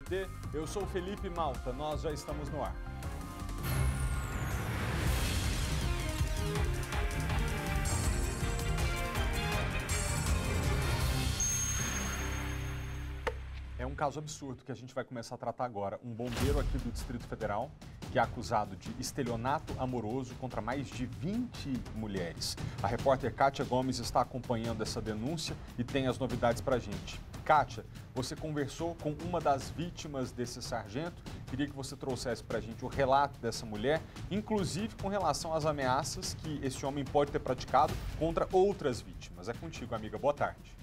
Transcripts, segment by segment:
Eu sou o Felipe Malta, nós já estamos no ar. É um caso absurdo que a gente vai começar a tratar agora. Um bombeiro aqui do Distrito Federal que é acusado de estelionato amoroso contra mais de 20 mulheres. A repórter Kátia Gomes está acompanhando essa denúncia e tem as novidades para a gente. Kátia, você conversou com uma das vítimas desse sargento. Queria que você trouxesse para a gente o relato dessa mulher, inclusive com relação às ameaças que esse homem pode ter praticado contra outras vítimas. É contigo, amiga. Boa tarde.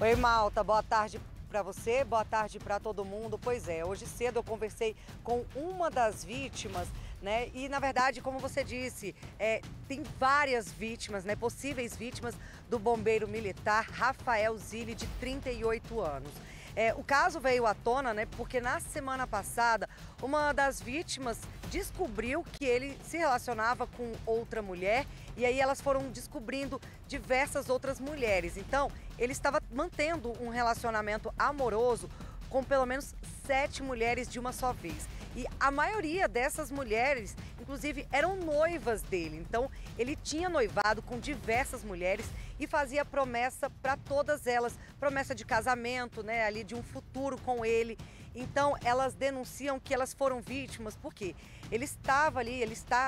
Oi, Malta. Boa tarde para você, boa tarde para todo mundo. Pois é, hoje cedo eu conversei com uma das vítimas, né? E na verdade, como você disse, tem várias vítimas, né? Possíveis vítimas do bombeiro militar Rafael Zilli, de 38 anos. O caso veio à tona, né? Porque na semana passada, uma das vítimas descobriu que ele se relacionava com outra mulher e aí elas foram descobrindo diversas outras mulheres. Então, ele estava mantendo um relacionamento amoroso com pelo menos 7 mulheres de uma só vez. E a maioria dessas mulheres, inclusive, eram noivas dele. Então, ele tinha noivado com diversas mulheres e fazia promessa para todas elas, promessa de casamento, né, ali de um futuro com ele. Então, elas denunciam que elas foram vítimas porque ele está,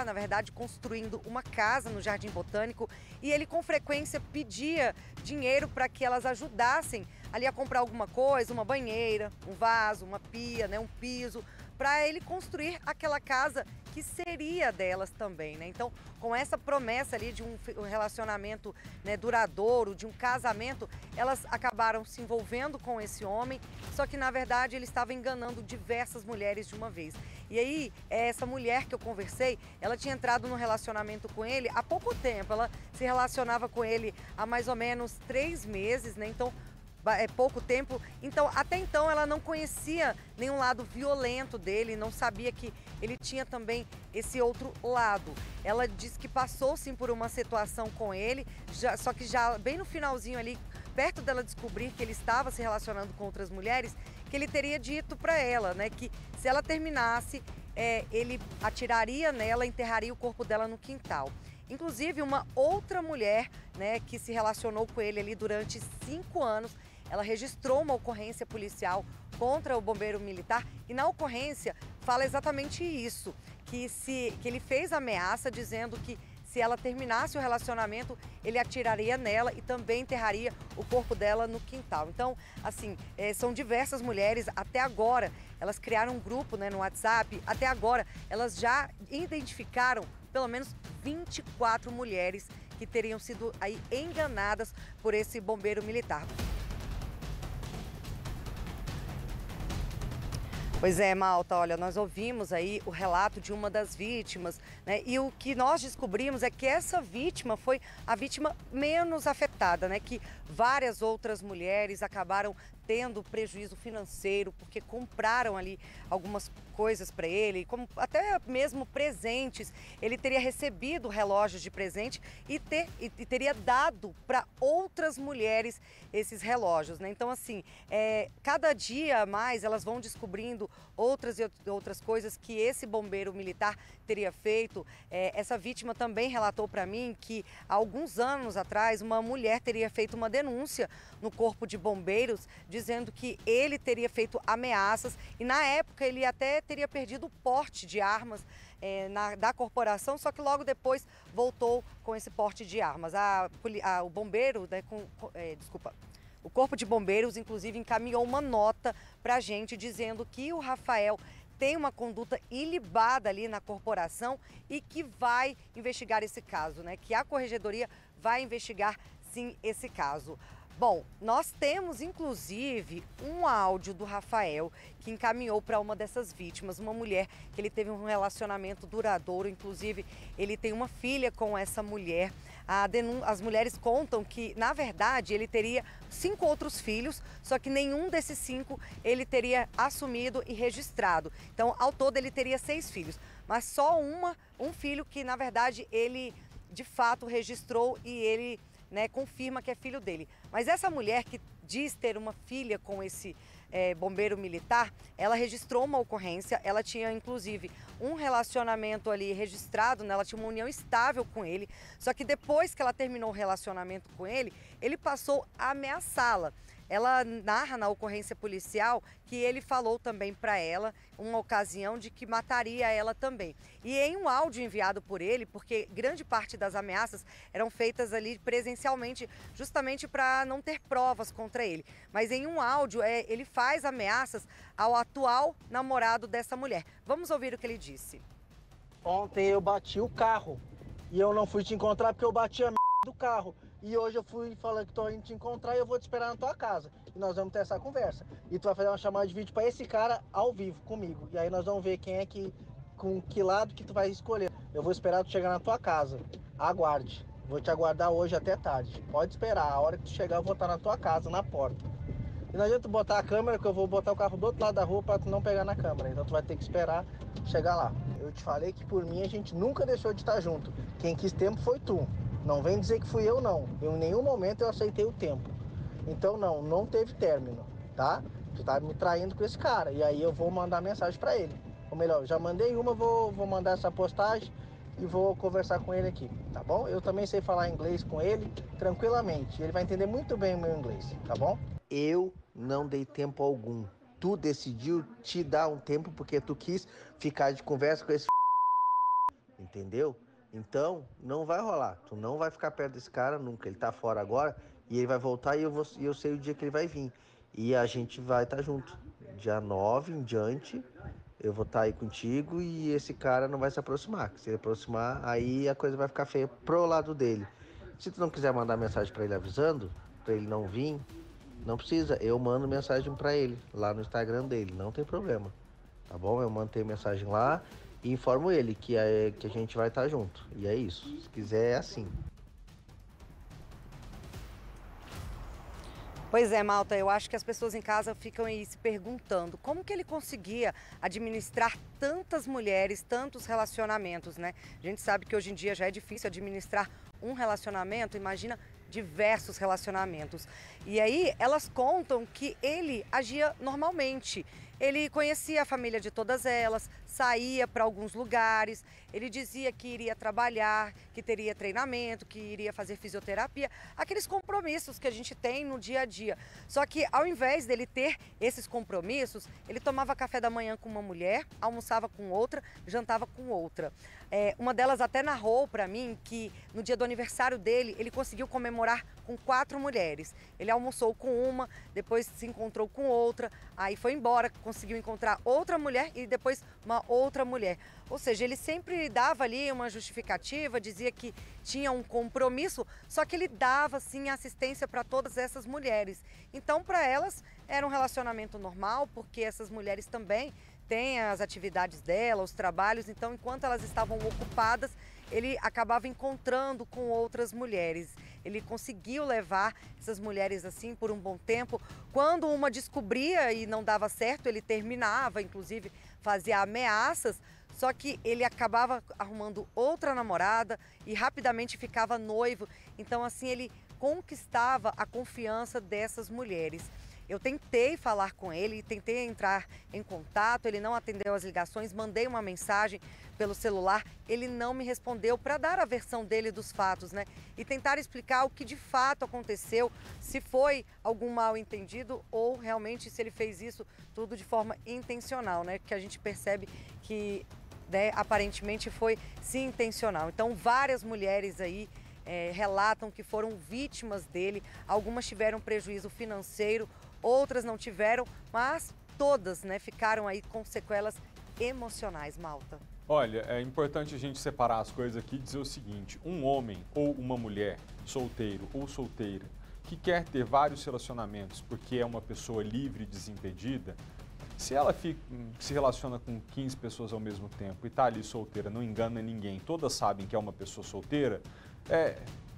na verdade, construindo uma casa no Jardim Botânico e ele com frequência pedia dinheiro para que elas ajudassem ali a comprar alguma coisa, uma banheira, um vaso, uma pia, né, um piso, para ele construir aquela casa que seria delas também, né? Então, com essa promessa ali de um relacionamento, né, duradouro, de um casamento, elas acabaram se envolvendo com esse homem, só que na verdade ele estava enganando diversas mulheres de uma vez. E aí, essa mulher que eu conversei, ela tinha entrado no relacionamento com ele há pouco tempo, ela se relacionava com ele há mais ou menos 3 meses, né? Então, pouco tempo, então até então ela não conhecia nenhum lado violento dele, não sabia que ele tinha também esse outro lado. Ela disse que passou sim por uma situação com ele, só que já bem no finalzinho ali, perto dela descobrir que ele estava se relacionando com outras mulheres, que ele teria dito para ela, né, que se ela terminasse, ele atiraria nela, enterraria o corpo dela no quintal. Inclusive, uma outra mulher, né, que se relacionou com ele ali durante 5 anos, ela registrou uma ocorrência policial contra o bombeiro militar e na ocorrência fala exatamente isso, que ele fez ameaça dizendo que se ela terminasse o relacionamento, ele atiraria nela e também enterraria o corpo dela no quintal. Então, assim, são diversas mulheres, até agora, elas criaram um grupo, né, no WhatsApp, até agora elas já identificaram pelo menos 24 mulheres que teriam sido aí enganadas por esse bombeiro militar. Pois é, Malta, olha, nós ouvimos aí o relato de uma das vítimas, né? E o que nós descobrimos é que essa vítima foi a vítima menos afetada, né? Que várias outras mulheres acabaram tendo prejuízo financeiro porque compraram ali algumas coisas para ele, como até mesmo presentes. Ele teria recebido relógios de presente e teria dado para outras mulheres esses relógios, né? Então, assim, cada dia mais elas vão descobrindo outras coisas que esse bombeiro militar teria feito. Essa vítima também relatou para mim que há alguns anos atrás uma mulher teria feito uma denúncia no Corpo de Bombeiros dizendo que ele teria feito ameaças e na época ele até teria perdido o porte de armas da corporação, só que logo depois voltou com esse porte de armas. O bombeiro, né, o Corpo de Bombeiros, inclusive, encaminhou uma nota para a gente dizendo que o Rafael tem uma conduta ilibada ali na corporação e que vai investigar esse caso, né? Que a Corregedoria vai investigar, sim, esse caso. Bom, nós temos inclusive um áudio do Rafael que encaminhou para uma dessas vítimas, uma mulher que ele teve um relacionamento duradouro, inclusive ele tem uma filha com essa mulher. As mulheres contam que, na verdade, ele teria 5 outros filhos, só que nenhum desses 5 ele teria assumido e registrado. Então, ao todo, ele teria 6 filhos, mas só um filho que, na verdade, ele de fato registrou e ele, né, confirma que é filho dele. Mas essa mulher que diz ter uma filha com esse bombeiro militar, ela registrou uma ocorrência, ela tinha inclusive um relacionamento ali registrado, né? Ela tinha uma união estável com ele, só que depois que ela terminou o relacionamento com ele, ele passou a ameaçá-la. Ela narra na ocorrência policial que ele falou também para ela, uma ocasião, de que mataria ela também. E em um áudio enviado por ele, porque grande parte das ameaças eram feitas ali presencialmente, justamente para não ter provas contra ele. Mas em um áudio, ele faz ameaças ao atual namorado dessa mulher. Vamos ouvir o que ele disse. Ontem eu bati o carro e eu não fui te encontrar porque eu bati a do carro. E hoje eu fui falando que tô indo te encontrar e eu vou te esperar na tua casa. E nós vamos ter essa conversa. E tu vai fazer uma chamada de vídeo para esse cara ao vivo comigo. E aí nós vamos ver quem é que, com que lado que tu vai escolher. Eu vou esperar tu chegar na tua casa. Aguarde. Vou te aguardar hoje até tarde. Pode esperar. A hora que tu chegar eu vou estar na tua casa, na porta. E não adianta tu botar a câmera, que eu vou botar o carro do outro lado da rua para tu não pegar na câmera. Então tu vai ter que esperar chegar lá. Eu te falei que por mim a gente nunca deixou de estar junto. Quem quis tempo foi tu. Não vem dizer que fui eu, não. Em nenhum momento eu aceitei o tempo. Então, não teve término, tá? Tu tá me traindo com esse cara. E aí eu vou mandar mensagem pra ele. Ou melhor, já mandei uma, vou mandar essa postagem e vou conversar com ele aqui, tá bom? Eu também sei falar inglês com ele tranquilamente. Ele vai entender muito bem o meu inglês, tá bom? Eu não dei tempo algum. Tu decidiu te dar um tempo porque tu quis ficar de conversa com esse entendeu? Então, não vai rolar. Tu não vai ficar perto desse cara nunca. Ele tá fora agora e ele vai voltar e eu sei o dia que ele vai vir. E a gente vai estar junto. Dia 9 em diante, eu vou estar aí contigo e esse cara não vai se aproximar. Se ele aproximar, aí a coisa vai ficar feia pro lado dele. Se tu não quiser mandar mensagem para ele avisando, para ele não vir, não precisa. Eu mando mensagem para ele lá no Instagram dele, não tem problema. Tá bom? Eu mando mensagem lá e informo ele que a gente vai estar junto. E é isso. Se quiser, é assim. Pois é, Malta, eu acho que as pessoas em casa ficam aí se perguntando como que ele conseguia administrar tantas mulheres, tantos relacionamentos, né? A gente sabe que hoje em dia já é difícil administrar um relacionamento, imagina diversos relacionamentos. E aí elas contam que ele agia normalmente. Ele conhecia a família de todas elas, saía para alguns lugares, ele dizia que iria trabalhar, que teria treinamento, que iria fazer fisioterapia, aqueles compromissos que a gente tem no dia a dia. Só que ao invés dele ter esses compromissos, ele tomava café da manhã com uma mulher, almoçava com outra, jantava com outra. Uma delas até narrou para mim que no dia do aniversário dele, ele conseguiu comemorar com 4 mulheres. Ele almoçou com uma, depois se encontrou com outra, aí foi embora, conseguiu encontrar outra mulher e depois uma outra mulher. Ou seja, ele sempre dava ali uma justificativa, dizia que tinha um compromisso, só que ele dava sim assistência para todas essas mulheres. Então, para elas, era um relacionamento normal, porque essas mulheres também têm as atividades dela, os trabalhos, então enquanto elas estavam ocupadas, ele acabava encontrando com outras mulheres. Ele conseguiu levar essas mulheres assim por um bom tempo. Quando uma descobria e não dava certo, ele terminava, inclusive fazia ameaças, só que ele acabava arrumando outra namorada e rapidamente ficava noivo. Então assim, ele conquistava a confiança dessas mulheres. Eu tentei falar com ele, tentei entrar em contato, ele não atendeu as ligações, mandei uma mensagem pelo celular, ele não me respondeu para dar a versão dele dos fatos, né? E tentar explicar o que de fato aconteceu, se foi algum mal entendido ou realmente se ele fez isso tudo de forma intencional, né? Que a gente percebe que, né, aparentemente foi sim intencional. Então várias mulheres aí relatam que foram vítimas dele, algumas tiveram prejuízo financeiro, outras não tiveram, mas todas, né, ficaram aí com sequelas emocionais, Malta. Olha, é importante a gente separar as coisas aqui e dizer o seguinte: um homem ou uma mulher, solteiro ou solteira, que quer ter vários relacionamentos porque é uma pessoa livre e desimpedida, se ela se relaciona com 15 pessoas ao mesmo tempo e está ali solteira, não engana ninguém, todas sabem que é uma pessoa solteira,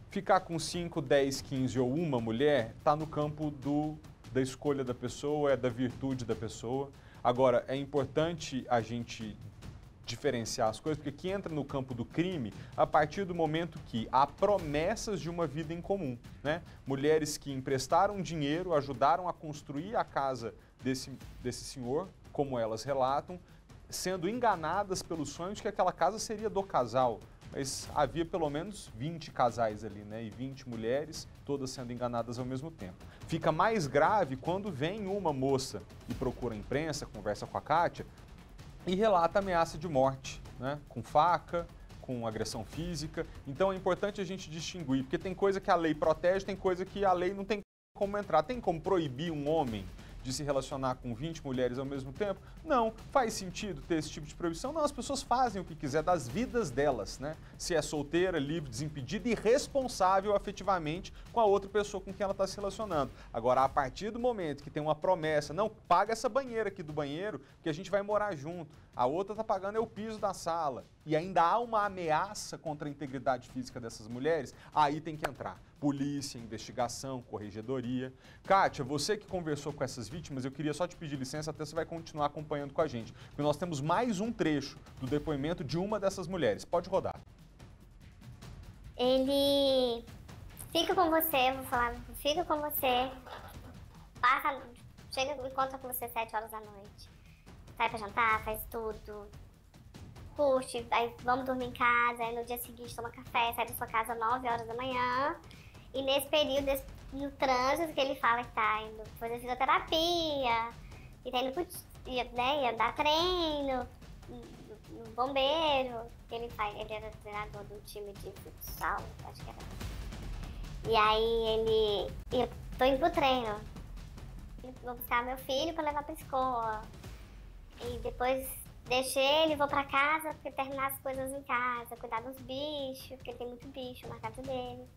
ficar com 5, 10, 15 ou uma mulher está no campo da escolha da pessoa, da virtude da pessoa. Agora, é importante a gente diferenciar as coisas, porque aqui entra no campo do crime a partir do momento que há promessas de uma vida em comum, né? Mulheres que emprestaram dinheiro, ajudaram a construir a casa desse senhor, como elas relatam, sendo enganadas pelo sonho de que aquela casa seria do casal. Mas havia pelo menos 20 casais ali, né? E 20 mulheres, todas sendo enganadas ao mesmo tempo. Fica mais grave quando vem uma moça e procura a imprensa, conversa com a Kátia e relata ameaça de morte, né? Com faca, com agressão física. Então é importante a gente distinguir, porque tem coisa que a lei protege, tem coisa que a lei não tem como entrar. Tem como proibir um homem de se relacionar com 20 mulheres ao mesmo tempo? Não. Faz sentido ter esse tipo de proibição? Não, as pessoas fazem o que quiser das vidas delas, né? Se é solteira, livre, desimpedida e responsável afetivamente com a outra pessoa com quem ela está se relacionando. Agora, a partir do momento que tem uma promessa, não, paga essa banheira aqui do banheiro que a gente vai morar junto. A outra está pagando é o piso da sala. E ainda há uma ameaça contra a integridade física dessas mulheres, aí tem que entrar. Polícia, investigação, corregedoria. Kátia, você que conversou com essas vítimas, eu queria só te pedir licença, até você vai continuar acompanhando com a gente, porque nós temos mais um trecho do depoimento de uma dessas mulheres. Pode rodar. Ele fica com você, vou falar, fica com você, passa, chega e encontra com você 7 horas da noite. Sai pra jantar, faz tudo, curte, aí vamos dormir em casa, aí no dia seguinte toma café, sai da sua casa às 9 horas da manhã. E nesse período, no trânsito, que ele fala que tá indo fazer fisioterapia, e tá indo pro, ia dar treino, no bombeiro, que ele era treinador do time de futsal, acho que era. E aí eu tô indo pro treino, vou buscar meu filho pra levar pra escola, e depois deixei ele, vou pra casa, porque terminar as coisas em casa, cuidar dos bichos, porque tem muito bicho na casa dele.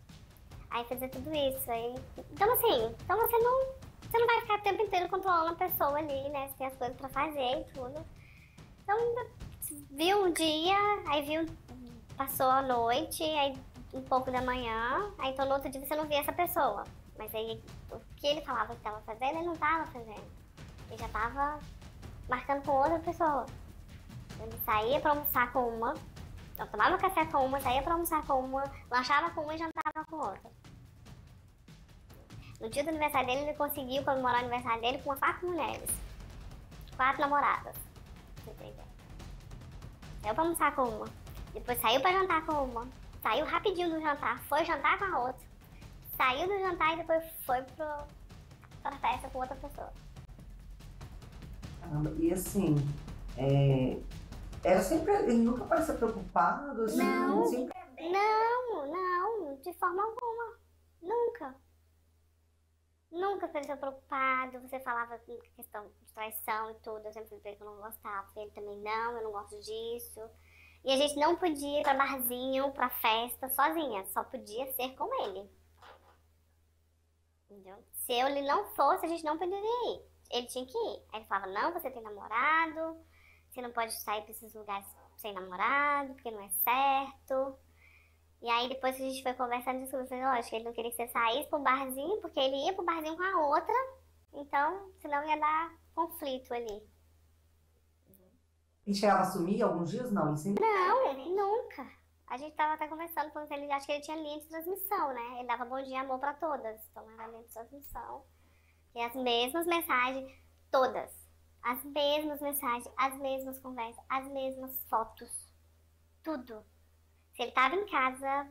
Aí fazer tudo isso. Aí... Então assim, você não vai ficar o tempo inteiro controlando a pessoa ali, né? Você tem as coisas pra fazer e tudo. Então, viu um dia, aí passou a noite, aí um pouco da manhã, aí então no outro dia você não via essa pessoa. Mas aí o que ele falava que tava fazendo, ele não tava fazendo. Ele já tava marcando com outra pessoa. Ele saía pra almoçar com uma, eu tomava café com uma, saía pra almoçar com uma, lanchava com uma e jantava com outra. No dia do aniversário dele, ele conseguiu comemorar o aniversário dele com 4 mulheres. 4 namoradas. Saiu pra almoçar com uma, depois saiu pra jantar com uma, saiu rapidinho do jantar, foi jantar com a outra, saiu do jantar e depois foi pra festa com outra pessoa. E assim, era sempre, ele nunca parecia preocupado, assim, Não, sempre... não, de forma alguma, nunca. Nunca pareceu preocupado, você falava questão de traição e tudo, eu sempre falei que eu não gostava, ele também não, eu não gosto disso. E a gente não podia ir pra barzinho, pra festa, sozinha, só podia ser com ele. Entendeu? Se ele não fosse, a gente não poderia ir, ele tinha que ir. Aí ele falava, não, você tem namorado, você não pode sair pra esses lugares sem namorado, porque não é certo. E aí depois que a gente foi conversando, eu falei, lógico, que ele não queria que você saísse pro barzinho, porque ele ia pro barzinho com a outra, então senão ia dar conflito ali. Ele chegava a sumir alguns dias? Não, ele sempre... Não, nunca. A gente tava até conversando, falando que ele, acho que ele tinha linha de transmissão, né? Ele dava bom dia, amor pra todas, então era linha de transmissão. E as mesmas mensagens, todas. As mesmas mensagens, as mesmas conversas, as mesmas fotos. Tudo. Se ele tava em casa,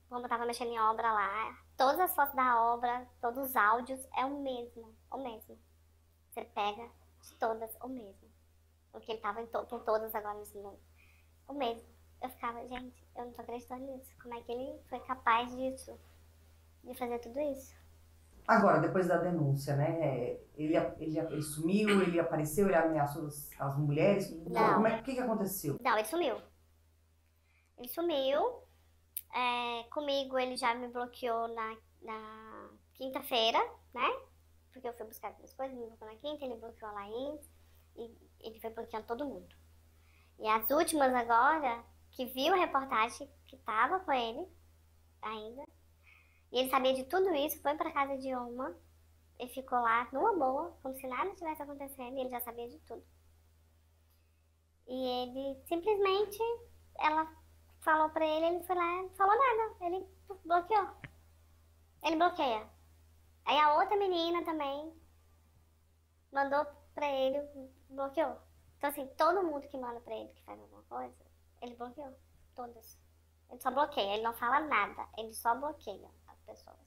quando eu tava mexendo em obra lá, todas as fotos da obra, todos os áudios, é o mesmo. Você pega de todas o mesmo. Porque ele tava com todas agora nesse mundo. O mesmo. Eu ficava, gente, eu não tô acreditando nisso. Como é que ele foi capaz disso? De fazer tudo isso? Agora, depois da denúncia, né? Ele sumiu, ele apareceu, ele ameaçou as mulheres? Não. O que aconteceu? Não, ele sumiu. Ele sumiu. Comigo ele já me bloqueou na quinta-feira, né? Porque eu fui buscar as minhas coisas, me bloqueou na quinta, ele bloqueou a Laís e ele foi bloqueando todo mundo. E as últimas agora, que viu a reportagem que tava com ele ainda, e ele sabia de tudo isso, foi pra casa de uma e ficou lá numa boa, como se nada tivesse acontecendo, e ele já sabia de tudo. E ele simplesmente, ela falou pra ele foi lá e falou nada. Ele bloqueou. Ele bloqueia. Aí a outra menina também mandou pra ele, bloqueou. Então assim, todo mundo que manda pra ele que faz alguma coisa, ele bloqueou. Todas. Ele só bloqueia, ele não fala nada. Ele só bloqueia as pessoas.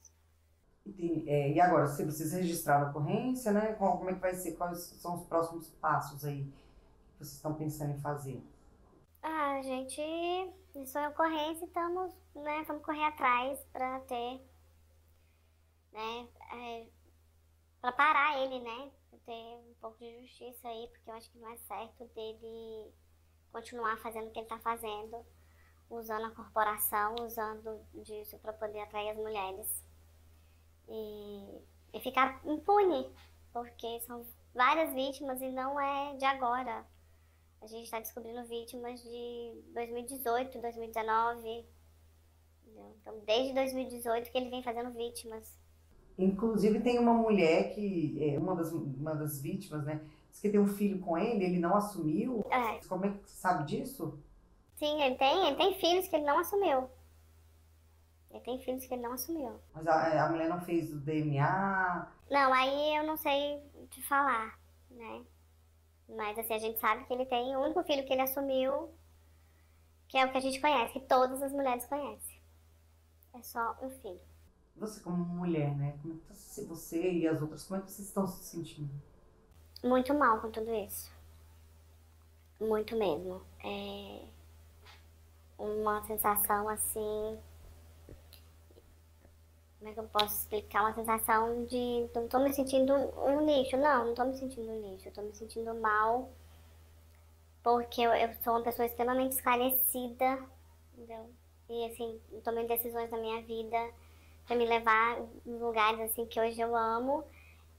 E agora, você precisa registrar a ocorrência, né? Como é que vai ser? Quais são os próximos passos aí que vocês estão pensando em fazer? A gente, isso é ocorrência, estamos, né, vamos correr atrás pra ter, né, pra parar ele, né, pra ter um pouco de justiça aí, porque eu acho que não é certo dele continuar fazendo o que ele tá fazendo, usando a corporação, usando disso pra poder atrair as mulheres. E ficar impune, porque são várias vítimas e não é de agora. A gente está descobrindo vítimas de 2018, 2019, entendeu? Então desde 2018 que ele vem fazendo vítimas. Inclusive tem uma mulher que é uma das vítimas, né? Diz que tem um filho com ele não assumiu. É. Como é que você sabe disso? Sim, ele tem filhos que ele não assumiu. Ele tem filhos que ele não assumiu. Mas a mulher não fez o DNA? Não, aí eu não sei te falar, né? Mas assim, a gente sabe que ele tem o único filho que ele assumiu, que é o que a gente conhece, que todas as mulheres conhecem. É só um filho. Você como mulher, né? Como é que você e as outras, como é que vocês estão se sentindo? Muito mal com tudo isso. Muito mesmo. É uma sensação assim... Como é que eu posso explicar? Uma sensação de... Não tô me sentindo um lixo. Não tô me sentindo um lixo. Eu tô me sentindo mal porque eu sou uma pessoa extremamente esclarecida, entendeu? E assim, tomei decisões na minha vida pra me levar em lugares assim que hoje eu amo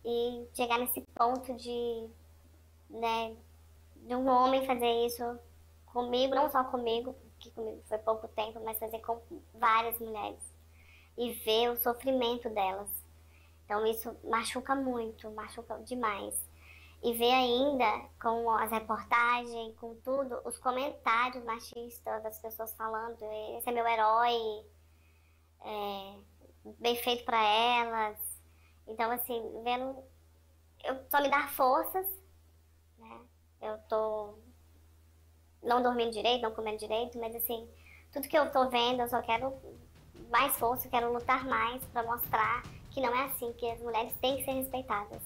e chegar nesse ponto de, né, de um homem fazer isso comigo, não só comigo, que comigo foi pouco tempo, mas fazer com várias mulheres. E ver o sofrimento delas. Então isso machuca muito, machuca demais. E ver ainda com as reportagens, com tudo, os comentários machistas das pessoas falando, esse é meu herói, bem feito pra elas. Então assim, vendo, eu só me dá forças, né? Eu tô não dormindo direito, não comendo direito, mas assim, tudo que eu tô vendo, eu só quero mais força, quero lutar mais para mostrar que não é assim, que as mulheres têm que ser respeitadas.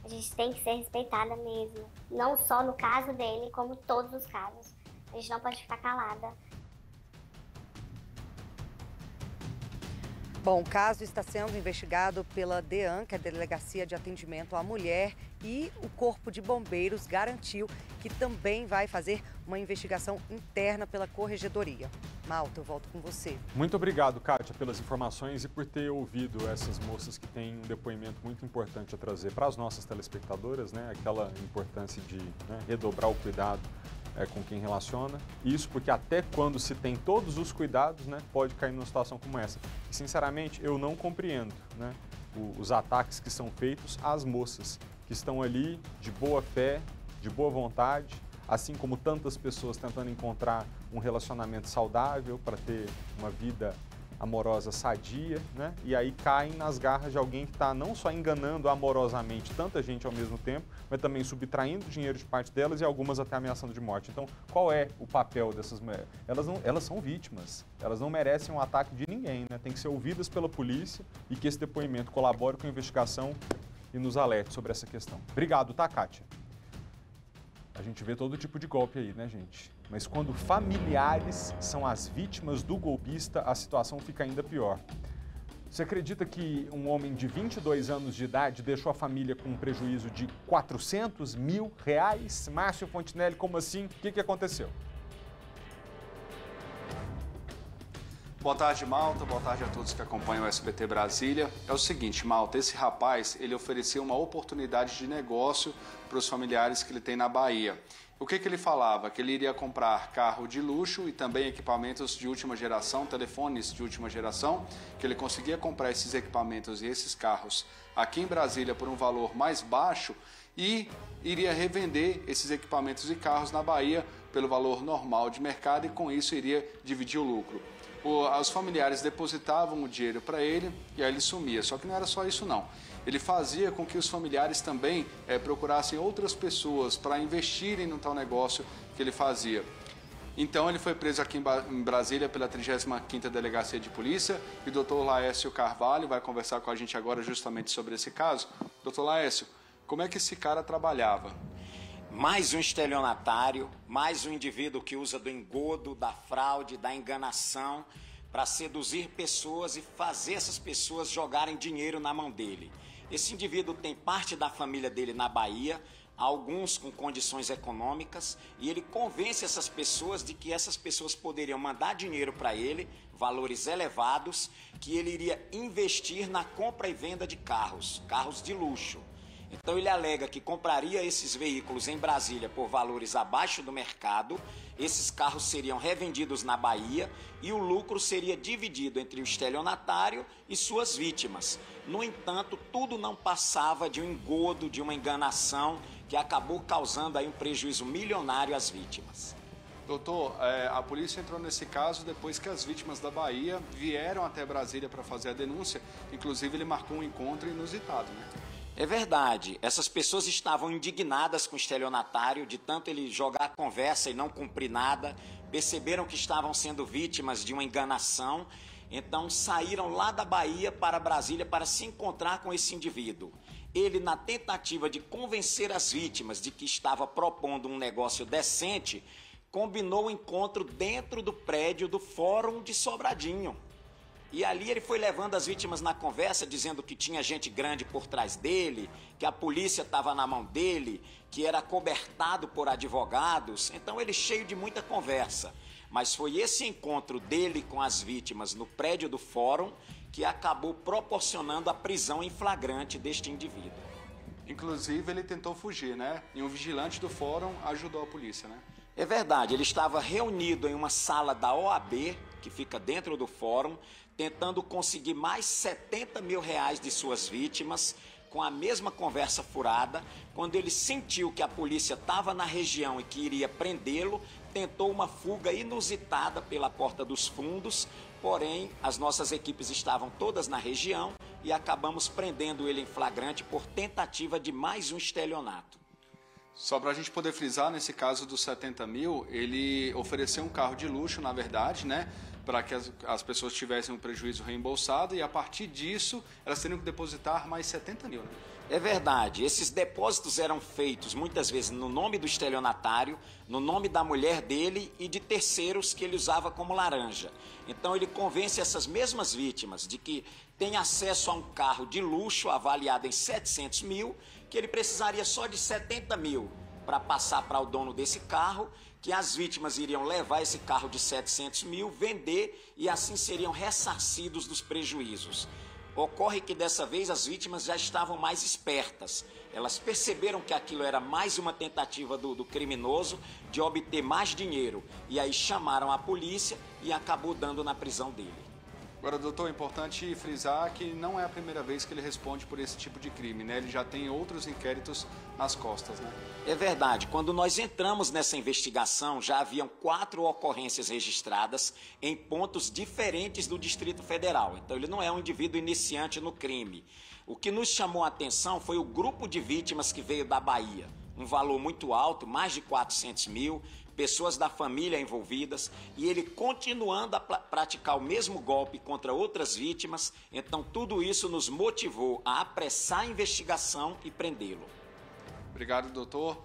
A gente tem que ser respeitada mesmo. Não só no caso dele, como todos os casos. A gente não pode ficar calada. Bom, o caso está sendo investigado pela DEAN, que é a Delegacia de Atendimento à Mulher, e o Corpo de Bombeiros garantiu que também vai fazer uma investigação interna pela Corregedoria. Malta, eu volto com você. Muito obrigado, Kátia, pelas informações e por ter ouvido essas moças que têm um depoimento muito importante a trazer para as nossas telespectadoras, né? Aquela importância de, né, redobrar o cuidado com quem relaciona. Isso porque até quando se tem todos os cuidados, né, pode cair numa situação como essa. E, sinceramente, eu não compreendo, né, os ataques que são feitos às moças que estão ali de boa fé, de boa vontade, assim como tantas pessoas tentando encontrar um relacionamento saudável para ter uma vida amorosa sadia, né? E aí caem nas garras de alguém que está não só enganando amorosamente tanta gente ao mesmo tempo, mas também subtraindo dinheiro de parte delas e algumas até ameaçando de morte. Então, qual é o papel dessas mulheres? Elas são vítimas, elas não merecem um ataque de ninguém, né? Tem que ser ouvidas pela polícia e que esse depoimento colabore com a investigação e nos alerte sobre essa questão. Obrigado, tá, Kátia? A gente vê todo tipo de golpe aí, né, gente? Mas quando familiares são as vítimas do golpista, a situação fica ainda pior. Você acredita que um homem de 22 anos de idade deixou a família com um prejuízo de R$400 mil? Márcio Fontinelli, como assim? O que aconteceu? Boa tarde, Malta. Boa tarde a todos que acompanham o SBT Brasília. É o seguinte, Malta, esse rapaz, ele ofereceu uma oportunidade de negócio para os familiares que ele tem na Bahia. O que ele falava? Que ele iria comprar carro de luxo e também equipamentos de última geração, telefones de última geração, que ele conseguia comprar esses equipamentos e esses carros aqui em Brasília por um valor mais baixo e iria revender esses equipamentos e carros na Bahia pelo valor normal de mercado e com isso iria dividir o lucro. Os familiares depositavam o dinheiro para ele e aí ele sumia. Só que não era só isso não. Ele fazia com que os familiares também procurassem outras pessoas para investirem no tal negócio que ele fazia. Então ele foi preso aqui em Brasília pela 35ª Delegacia de Polícia e o doutor Laércio Carvalho vai conversar com a gente agora justamente sobre esse caso. Doutor Laércio, como é que esse cara trabalhava? Mais um estelionatário, mais um indivíduo que usa do engodo, da fraude, da enganação para seduzir pessoas e fazer essas pessoas jogarem dinheiro na mão dele. Esse indivíduo tem parte da família dele na Bahia, alguns com condições econômicas, e ele convence essas pessoas de que essas pessoas poderiam mandar dinheiro para ele, valores elevados, que ele iria investir na compra e venda de carros de luxo. Então ele alega que compraria esses veículos em Brasília por valores abaixo do mercado, esses carros seriam revendidos na Bahia e o lucro seria dividido entre o estelionatário e suas vítimas. No entanto, tudo não passava de um engodo, de uma enganação que acabou causando aí um prejuízo milionário às vítimas. Doutor, a polícia entrou nesse caso depois que as vítimas da Bahia vieram até Brasília para fazer a denúncia. Inclusive ele marcou um encontro inusitado, né? É verdade, essas pessoas estavam indignadas com o estelionatário, de tanto ele jogar a conversa e não cumprir nada, perceberam que estavam sendo vítimas de uma enganação, então saíram lá da Bahia para Brasília para se encontrar com esse indivíduo. Ele, na tentativa de convencer as vítimas de que estava propondo um negócio decente, combinou o encontro dentro do prédio do Fórum de Sobradinho. E ali ele foi levando as vítimas na conversa, dizendo que tinha gente grande por trás dele, que a polícia estava na mão dele, que era cobertado por advogados. Então ele cheio de muita conversa. Mas foi esse encontro dele com as vítimas no prédio do fórum que acabou proporcionando a prisão em flagrante deste indivíduo. Inclusive ele tentou fugir, né? E um vigilante do fórum ajudou a polícia, né? É verdade, ele estava reunido em uma sala da OAB, que fica dentro do fórum, tentando conseguir mais 70 mil reais de suas vítimas, com a mesma conversa furada. Quando ele sentiu que a polícia estava na região e que iria prendê-lo, tentou uma fuga inusitada pela porta dos fundos, porém as nossas equipes estavam todas na região e acabamos prendendo ele em flagrante por tentativa de mais um estelionato. Só para a gente poder frisar, nesse caso dos 70 mil, ele ofereceu um carro de luxo, na verdade, né? Para que as pessoas tivessem um prejuízo reembolsado e a partir disso elas teriam que depositar mais 70 mil, né? É verdade, esses depósitos eram feitos muitas vezes no nome do estelionatário, no nome da mulher dele e de terceiros que ele usava como laranja. Então ele convence essas mesmas vítimas de que tem acesso a um carro de luxo avaliado em 700 mil, que ele precisaria só de 70 mil para passar para o dono desse carro, que as vítimas iriam levar esse carro de 700 mil, vender e assim seriam ressarcidos dos prejuízos. Ocorre que dessa vez as vítimas já estavam mais espertas. Elas perceberam que aquilo era mais uma tentativa do criminoso de obter mais dinheiro. E aí chamaram a polícia e acabou dando na prisão dele. Agora, doutor, é importante frisar que não é a primeira vez que ele responde por esse tipo de crime, né? Ele já tem outros inquéritos nas costas, né? É verdade. Quando nós entramos nessa investigação, já haviam 4 ocorrências registradas em pontos diferentes do Distrito Federal. Então, ele não é um indivíduo iniciante no crime. O que nos chamou a atenção foi o grupo de vítimas que veio da Bahia. Um valor muito alto, mais de 400 mil, pessoas da família envolvidas, e ele continuando a praticar o mesmo golpe contra outras vítimas. Então tudo isso nos motivou a apressar a investigação e prendê-lo. Obrigado, doutor.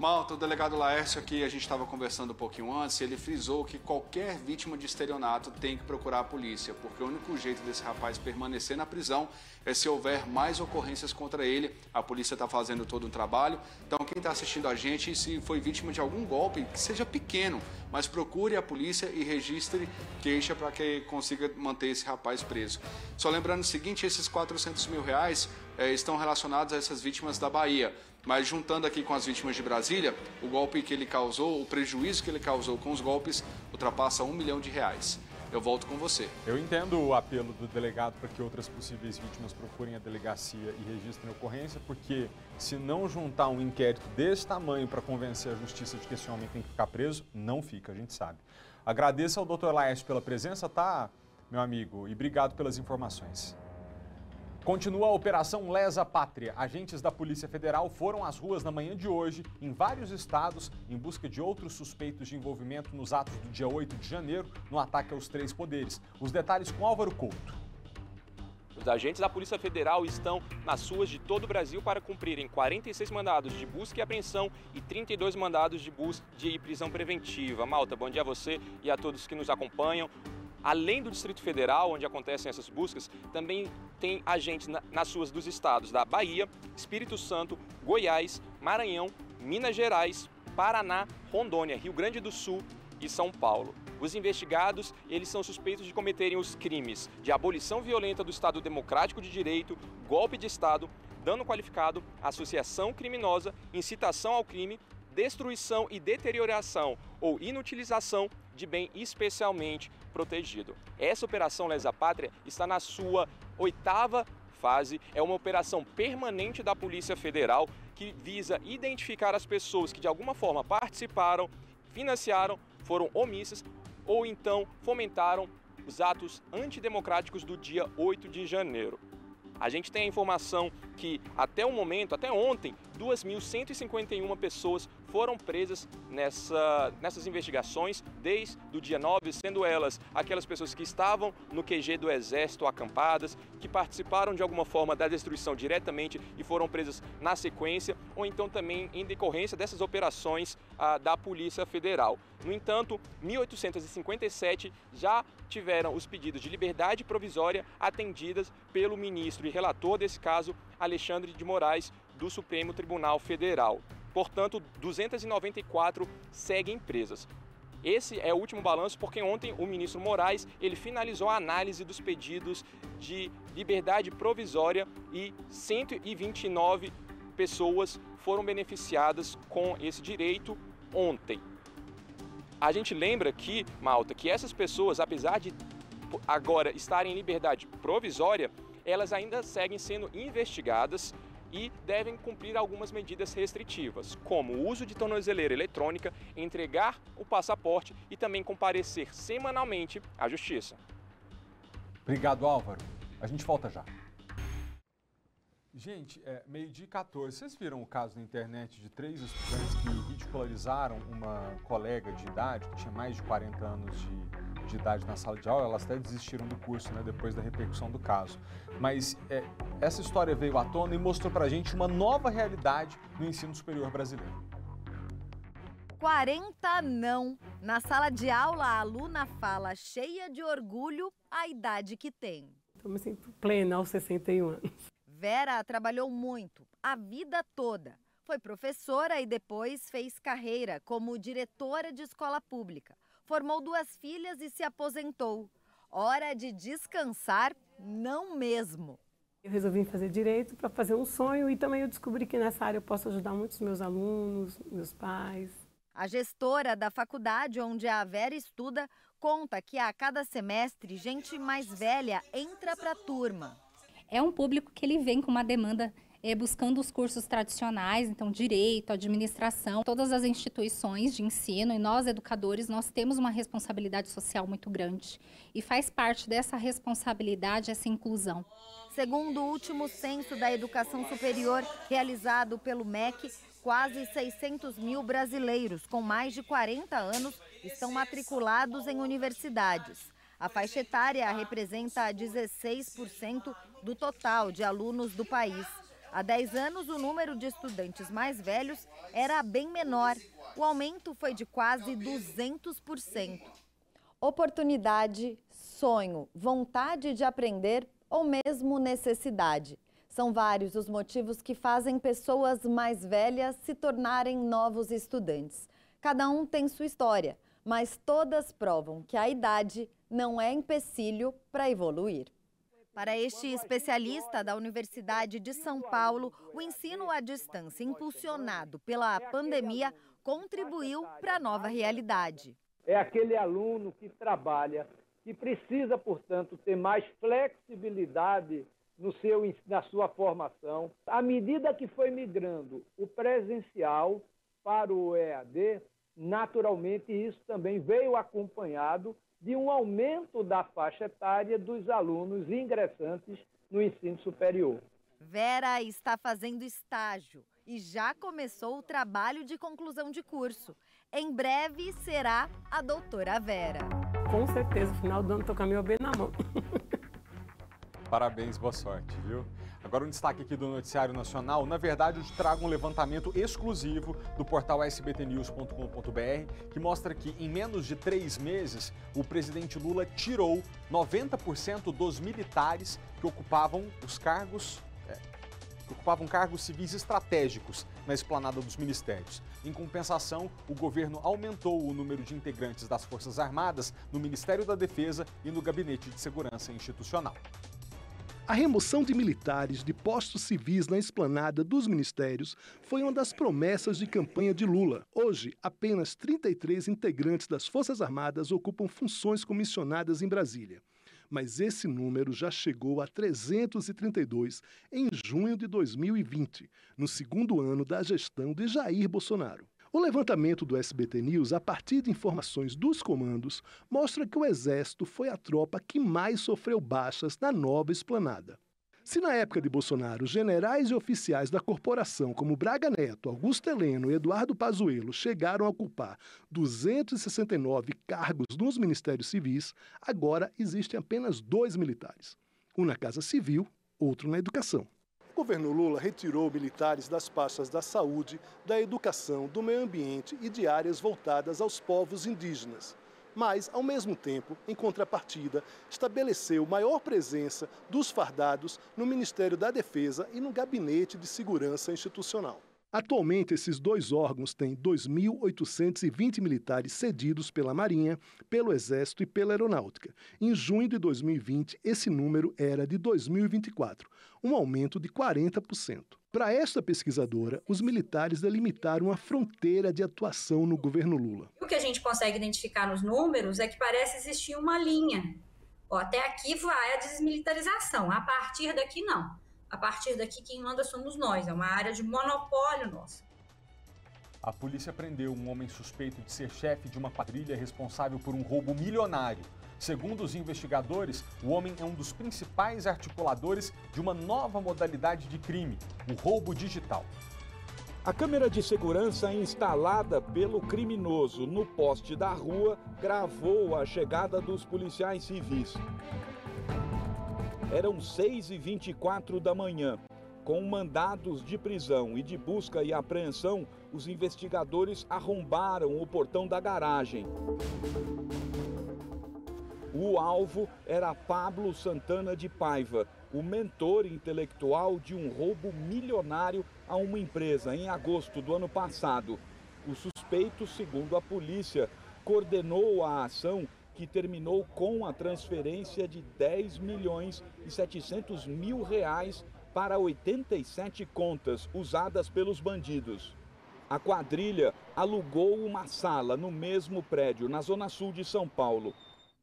Malta, o delegado Laércio aqui, a gente estava conversando um pouquinho antes, ele frisou que qualquer vítima de estelionato tem que procurar a polícia, porque o único jeito desse rapaz permanecer na prisão é se houver mais ocorrências contra ele. A polícia está fazendo todo um trabalho. Então, quem está assistindo a gente, se foi vítima de algum golpe, que seja pequeno, mas procure a polícia e registre queixa para que consiga manter esse rapaz preso. Só lembrando o seguinte, esses R$400 mil estão relacionados a essas vítimas da Bahia. Mas juntando aqui com as vítimas de Brasília, o golpe que ele causou, o prejuízo que ele causou com os golpes, ultrapassa R$1 milhão. Eu volto com você. Eu entendo o apelo do delegado para que outras possíveis vítimas procurem a delegacia e registrem a ocorrência, porque se não juntar um inquérito desse tamanho para convencer a justiça de que esse homem tem que ficar preso, não fica, a gente sabe. Agradeço ao Dr. Laércio pela presença, tá, meu amigo? E obrigado pelas informações. Continua a Operação Lesa Pátria. Agentes da Polícia Federal foram às ruas na manhã de hoje, em vários estados, em busca de outros suspeitos de envolvimento nos atos do dia 8 de janeiro, no ataque aos 3 poderes. Os detalhes com Álvaro Couto. Os agentes da Polícia Federal estão nas ruas de todo o Brasil para cumprirem 46 mandados de busca e apreensão e 32 mandados de busca e prisão preventiva. Malta, bom dia a você e a todos que nos acompanham. Além do Distrito Federal, onde acontecem essas buscas, também tem agentes nas ruas dos estados da Bahia, Espírito Santo, Goiás, Maranhão, Minas Gerais, Paraná, Rondônia, Rio Grande do Sul e São Paulo. Os investigados, eles são suspeitos de cometerem os crimes de abolição violenta do Estado Democrático de Direito, golpe de Estado, dano qualificado, associação criminosa, incitação ao crime, destruição e deterioração ou inutilização de bem especialmente protegido. Essa Operação Lesa Pátria está na sua 8ª fase, é uma operação permanente da Polícia Federal que visa identificar as pessoas que de alguma forma participaram, financiaram, foram omissas ou então fomentaram os atos antidemocráticos do dia 8 de janeiro. A gente tem a informação que até o momento, até ontem, 2.151 pessoas foram presas nessas investigações desde o dia 9, sendo elas aquelas pessoas que estavam no QG do Exército acampadas, que participaram de alguma forma da destruição diretamente e foram presas na sequência, ou então também em decorrência dessas operações da Polícia Federal. No entanto, 1.857 já tiveram os pedidos de liberdade provisória atendidas pelo ministro e relator desse caso, Alexandre de Moraes, do Supremo Tribunal Federal. Portanto, 294 seguem presas. Esse é o último balanço porque ontem o ministro Moraes ele finalizou a análise dos pedidos de liberdade provisória e 129 pessoas foram beneficiadas com esse direito ontem. A gente lembra aqui, Malta, que essas pessoas, apesar de agora estarem em liberdade provisória, elas ainda seguem sendo investigadas e devem cumprir algumas medidas restritivas, como o uso de tornozeleira eletrônica, entregar o passaporte e também comparecer semanalmente à Justiça. Obrigado, Álvaro. A gente volta já. Gente, 12h14, vocês viram o caso na internet de 3 estudantes que ridicularizaram uma colega de idade, que tinha mais de 40 anos de idade na sala de aula? Elas até desistiram do curso, né, depois da repercussão do caso. Mas essa história veio à tona e mostrou pra gente uma nova realidade no ensino superior brasileiro. 40 não. Na sala de aula, a aluna fala cheia de orgulho a idade que tem. Eu me sinto plena aos 61 anos. Vera trabalhou muito, a vida toda. Foi professora e depois fez carreira como diretora de escola pública. Formou 2 filhas e se aposentou. Hora de descansar, não mesmo. Eu resolvi fazer direito para fazer um sonho e também eu descobri que nessa área eu posso ajudar muitos meus alunos, meus pais. A gestora da faculdade onde a Vera estuda conta que a cada semestre gente mais velha entra para a turma. É um público que ele vem com uma demanda buscando os cursos tradicionais, então direito, administração, todas as instituições de ensino e nós educadores, nós temos uma responsabilidade social muito grande e faz parte dessa responsabilidade essa inclusão. Segundo o último censo da educação superior realizado pelo MEC, quase 600 mil brasileiros com mais de 40 anos estão matriculados em universidades. A faixa etária representa 16% do total de alunos do país. Há 10 anos, o número de estudantes mais velhos era bem menor. O aumento foi de quase 200%. Oportunidade, sonho, vontade de aprender ou mesmo necessidade. São vários os motivos que fazem pessoas mais velhas se tornarem novos estudantes. Cada um tem sua história, mas todas provam que a idade não é empecilho para evoluir. Para este especialista da Universidade de São Paulo, o ensino à distância impulsionado pela pandemia contribuiu para a nova realidade. É aquele aluno que trabalha, que precisa, portanto, ter mais flexibilidade na sua formação. À medida que foi migrando o presencial para o EAD, naturalmente isso também veio acompanhado de um aumento da faixa etária dos alunos ingressantes no ensino superior. Vera está fazendo estágio e já começou o trabalho de conclusão de curso. Em breve será a doutora Vera. Com certeza, no final do ano estou com a minha OB na mão. Parabéns, boa sorte, viu? Agora um destaque aqui do Noticiário Nacional. Na verdade, eu te trago um levantamento exclusivo do portal sbtnews.com.br que mostra que em menos de 3 meses o presidente Lula tirou 90% dos militares que ocupavam cargos civis estratégicos na esplanada dos ministérios. Em compensação, o governo aumentou o número de integrantes das Forças Armadas no Ministério da Defesa e no Gabinete de Segurança Institucional. A remoção de militares de postos civis na esplanada dos ministérios foi uma das promessas de campanha de Lula. Hoje, apenas 33 integrantes das Forças Armadas ocupam funções comissionadas em Brasília. Mas esse número já chegou a 332 em junho de 2020, no segundo ano da gestão de Jair Bolsonaro. O levantamento do SBT News, a partir de informações dos comandos, mostra que o Exército foi a tropa que mais sofreu baixas na nova esplanada. Se na época de Bolsonaro, generais e oficiais da corporação como Braga Neto, Augusto Heleno e Eduardo Pazuello chegaram a ocupar 269 cargos nos ministérios civis, agora existem apenas 2 militares. Um na Casa Civil, outro na Educação. O governo Lula retirou militares das pastas da saúde, da educação, do meio ambiente e de áreas voltadas aos povos indígenas. Mas, ao mesmo tempo, em contrapartida, estabeleceu maior presença dos fardados no Ministério da Defesa e no Gabinete de Segurança Institucional. Atualmente, esses 2 órgãos têm 2.820 militares cedidos pela Marinha, pelo Exército e pela Aeronáutica. Em junho de 2020, esse número era de 2024, um aumento de 40%. Para esta pesquisadora, os militares delimitaram a fronteira de atuação no governo Lula. O que a gente consegue identificar nos números é que parece existir uma linha. Até aqui vai a desmilitarização, a partir daqui não. A partir daqui, quem manda somos nós, é uma área de monopólio nosso. A polícia prendeu um homem suspeito de ser chefe de uma quadrilha responsável por um roubo milionário. Segundo os investigadores, o homem é um dos principais articuladores de uma nova modalidade de crime, o roubo digital. A câmera de segurança instalada pelo criminoso no poste da rua gravou a chegada dos policiais civis. Eram 6h24 da manhã. Com mandados de prisão e de busca e apreensão, os investigadores arrombaram o portão da garagem. O alvo era Pablo Santana de Paiva, o mentor intelectual de um roubo milionário a uma empresa em agosto do ano passado. O suspeito, segundo a polícia, coordenou a ação que terminou com a transferência de R$10.700.000 para 87 contas usadas pelos bandidos. A quadrilha alugou uma sala no mesmo prédio, na zona sul de São Paulo.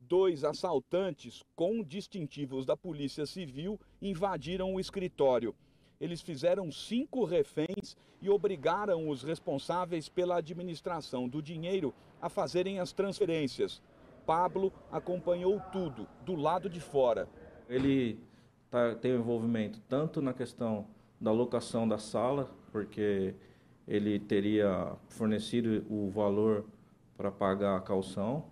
2 assaltantes com distintivos da Polícia Civil invadiram o escritório. Eles fizeram 5 reféns e obrigaram os responsáveis pela administração do dinheiro a fazerem as transferências. Pablo acompanhou tudo, do lado de fora. Ele tem envolvimento tanto na questão da locação da sala, porque ele teria fornecido o valor para pagar a caução,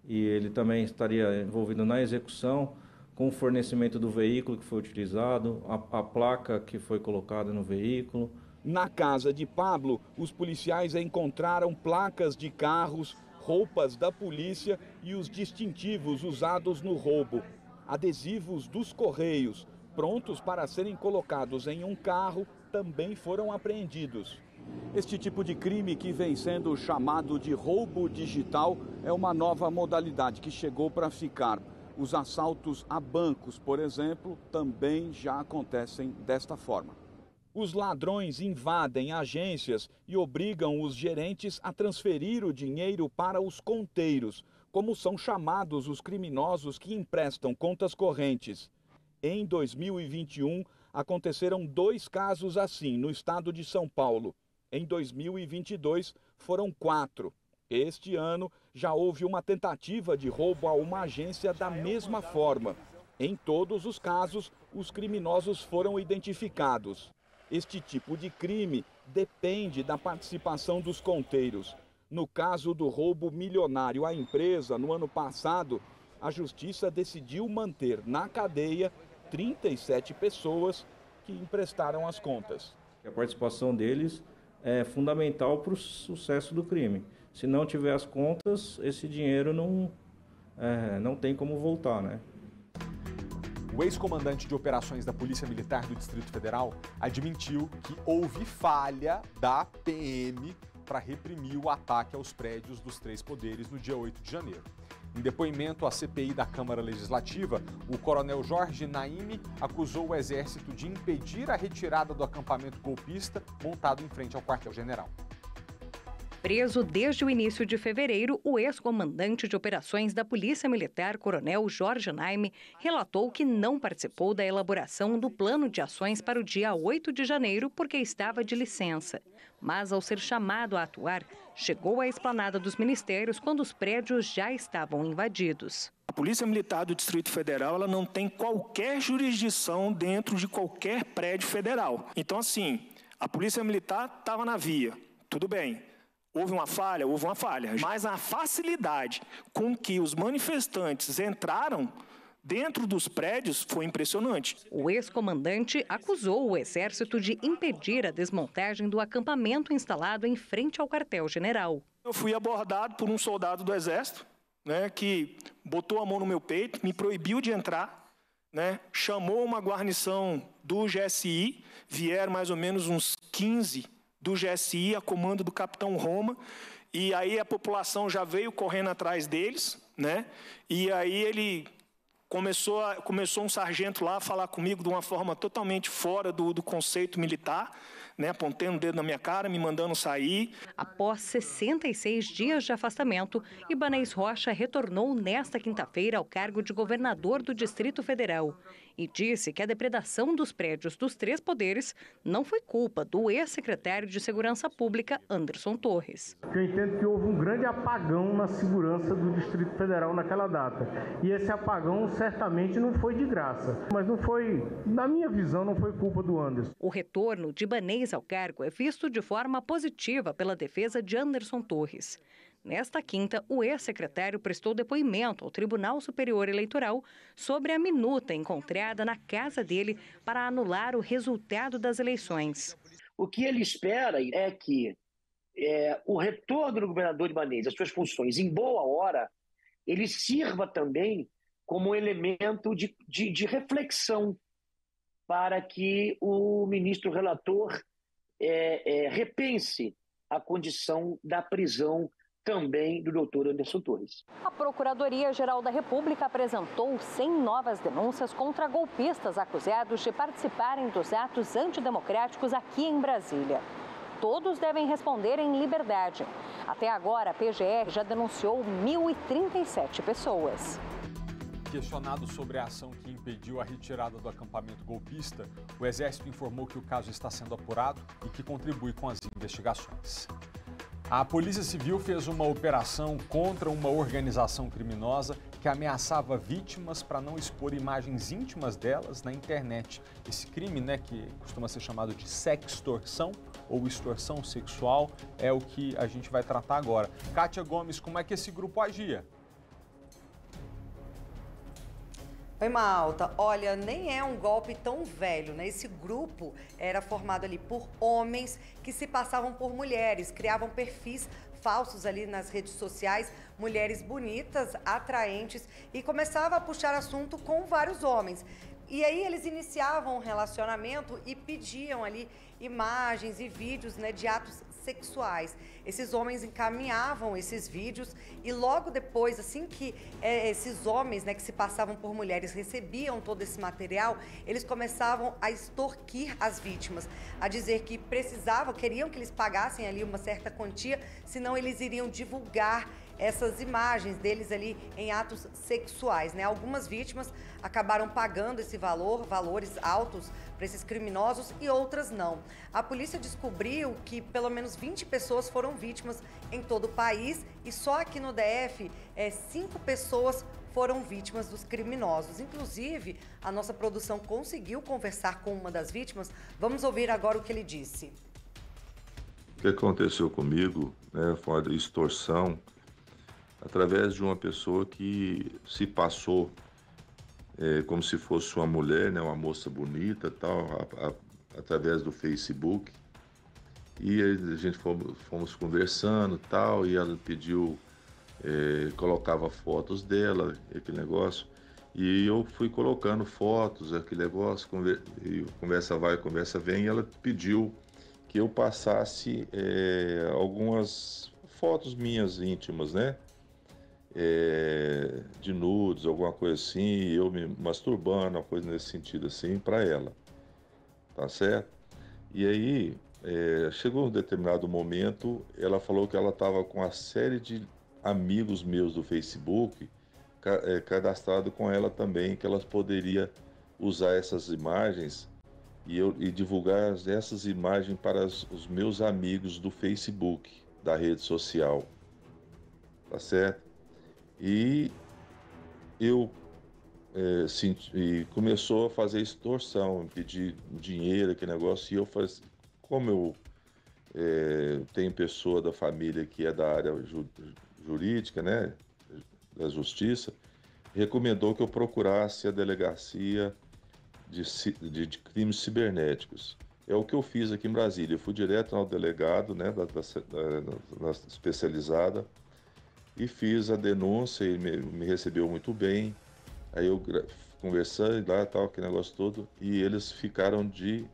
e ele também estaria envolvido na execução, com o fornecimento do veículo que foi utilizado, a placa que foi colocada no veículo. Na casa de Pablo, os policiais encontraram placas de carros, roupas da polícia e os distintivos usados no roubo. Adesivos dos Correios, prontos para serem colocados em um carro, também foram apreendidos. Este tipo de crime, que vem sendo chamado de roubo digital, é uma nova modalidade que chegou para ficar. Os assaltos a bancos, por exemplo, também já acontecem desta forma. Os ladrões invadem agências e obrigam os gerentes a transferir o dinheiro para os conteiros, como são chamados os criminosos que emprestam contas correntes. Em 2021, aconteceram 2 casos assim no estado de São Paulo. Em 2022, foram 4. Este ano, já houve uma tentativa de roubo a uma agência da mesma forma. Em todos os casos, os criminosos foram identificados. Este tipo de crime depende da participação dos conteiros. No caso do roubo milionário à empresa, no ano passado, a Justiça decidiu manter na cadeia 37 pessoas que emprestaram as contas. A participação deles é fundamental para o sucesso do crime. Se não tiver as contas, esse dinheiro não tem como voltar, né? O ex-comandante de operações da Polícia Militar do Distrito Federal admitiu que houve falha da PM para reprimir o ataque aos prédios dos 3 poderes no dia 8 de janeiro. Em depoimento à CPI da Câmara Legislativa, o coronel Jorge Naime acusou o Exército de impedir a retirada do acampamento golpista montado em frente ao quartel-general. Preso desde o início de fevereiro, o ex-comandante de operações da Polícia Militar, coronel Jorge Naime, relatou que não participou da elaboração do plano de ações para o dia 8 de janeiro porque estava de licença. Mas, ao ser chamado a atuar, chegou à esplanada dos ministérios quando os prédios já estavam invadidos. A Polícia Militar do Distrito Federal, ela não tem qualquer jurisdição dentro de qualquer prédio federal. Então, assim, a Polícia Militar estava na via, tudo bem. Houve uma falha, mas a facilidade com que os manifestantes entraram dentro dos prédios foi impressionante. O ex-comandante acusou o Exército de impedir a desmontagem do acampamento instalado em frente ao quartel-general. Eu fui abordado por um soldado do Exército, que botou a mão no meu peito, me proibiu de entrar, chamou uma guarnição do GSI, vieram mais ou menos uns 15 do GSI, a comando do capitão Roma, e aí a população já veio correndo atrás deles, e aí ele começou um sargento lá a falar comigo de uma forma totalmente fora do conceito militar, apontando o dedo na minha cara, me mandando sair. Após 66 dias de afastamento, Ibanez Rocha retornou nesta quinta-feira ao cargo de governador do Distrito Federal e disse que a depredação dos prédios dos 3 poderes não foi culpa do ex-secretário de Segurança Pública, Anderson Torres. Eu entendo que houve um grande apagão na segurança do Distrito Federal naquela data. E esse apagão certamente não foi de graça. Mas não foi, na minha visão, não foi culpa do Anderson. O retorno de Ibanez ao cargo é visto de forma positiva pela defesa de Anderson Torres. Nesta quinta, o ex-secretário prestou depoimento ao Tribunal Superior Eleitoral sobre a minuta encontrada na casa dele para anular o resultado das eleições. O que ele espera é que o retorno do governador Ibanez às suas funções em boa hora, ele sirva também como elemento de reflexão para que o ministro relator repense a condição da prisão também do doutor Anderson Torres. A Procuradoria-Geral da República apresentou 100 novas denúncias contra golpistas acusados de participarem dos atos antidemocráticos aqui em Brasília. Todos devem responder em liberdade. Até agora, a PGR já denunciou 1.037 pessoas. Questionado sobre a ação que impediu a retirada do acampamento golpista, o Exército informou que o caso está sendo apurado e que contribui com as investigações. A Polícia Civil fez uma operação contra uma organização criminosa que ameaçava vítimas para não expor imagens íntimas delas na internet. Esse crime, que costuma ser chamado de sextorção ou extorsão sexual, é o que a gente vai tratar agora. Kátia Gomes, como é que esse grupo agia? Oi, Malta. Olha, nem é um golpe tão velho, né? Esse grupo era formado ali por homens que se passavam por mulheres, criavam perfis falsos ali nas redes sociais, mulheres bonitas, atraentes, e começava a puxar assunto com vários homens. E aí eles iniciavam um relacionamento e pediam ali imagens e vídeos, né, de atos sexuais. Esses homens encaminhavam esses vídeos e logo depois, assim que esses homens, né, que se passavam por mulheres recebiam todo esse material, eles começavam a extorquir as vítimas, a dizer que precisavam, queriam que eles pagassem ali uma certa quantia, senão eles iriam divulgar essas imagens deles ali em atos sexuais, né? Algumas vítimas acabaram pagando esse valor, valores altos para esses criminosos e outras não. A polícia descobriu que pelo menos 20 pessoas foram vítimas em todo o país e só aqui no DF 5 pessoas foram vítimas dos criminosos. Inclusive, a nossa produção conseguiu conversar com uma das vítimas. Vamos ouvir agora o que ele disse. O que aconteceu comigo, né, foi uma extorsão através de uma pessoa que se passou como se fosse uma mulher, né, uma moça bonita, tal, através do Facebook. E a gente fomos conversando, tal, e ela pediu, colocava fotos dela, aquele negócio. E eu fui colocando fotos, aquele negócio, conversa vai, conversa vem, e ela pediu que eu passasse algumas fotos minhas íntimas, né? De nudes, alguma coisa assim, eu me masturbando, uma coisa nesse sentido assim, para ela, tá certo? E aí, chegou um determinado momento, ela falou que ela estava com uma série de amigos meus do Facebook cadastrado com ela também, que elas poderiam usar essas imagens e divulgar essas imagens para os meus amigos do Facebook, da rede social, tá certo? E eu começou a fazer extorsão, pedir dinheiro, aquele negócio, e eu falei, como eu tenho pessoa da família que é da área jurídica, né, da justiça, recomendou que eu procurasse a delegacia de crimes cibernéticos. É o que eu fiz aqui em Brasília, eu fui direto ao delegado, né, da especializada, e fiz a denúncia, ele me recebeu muito bem. Aí eu conversei lá, tal, aquele negócio todo, e eles ficaram de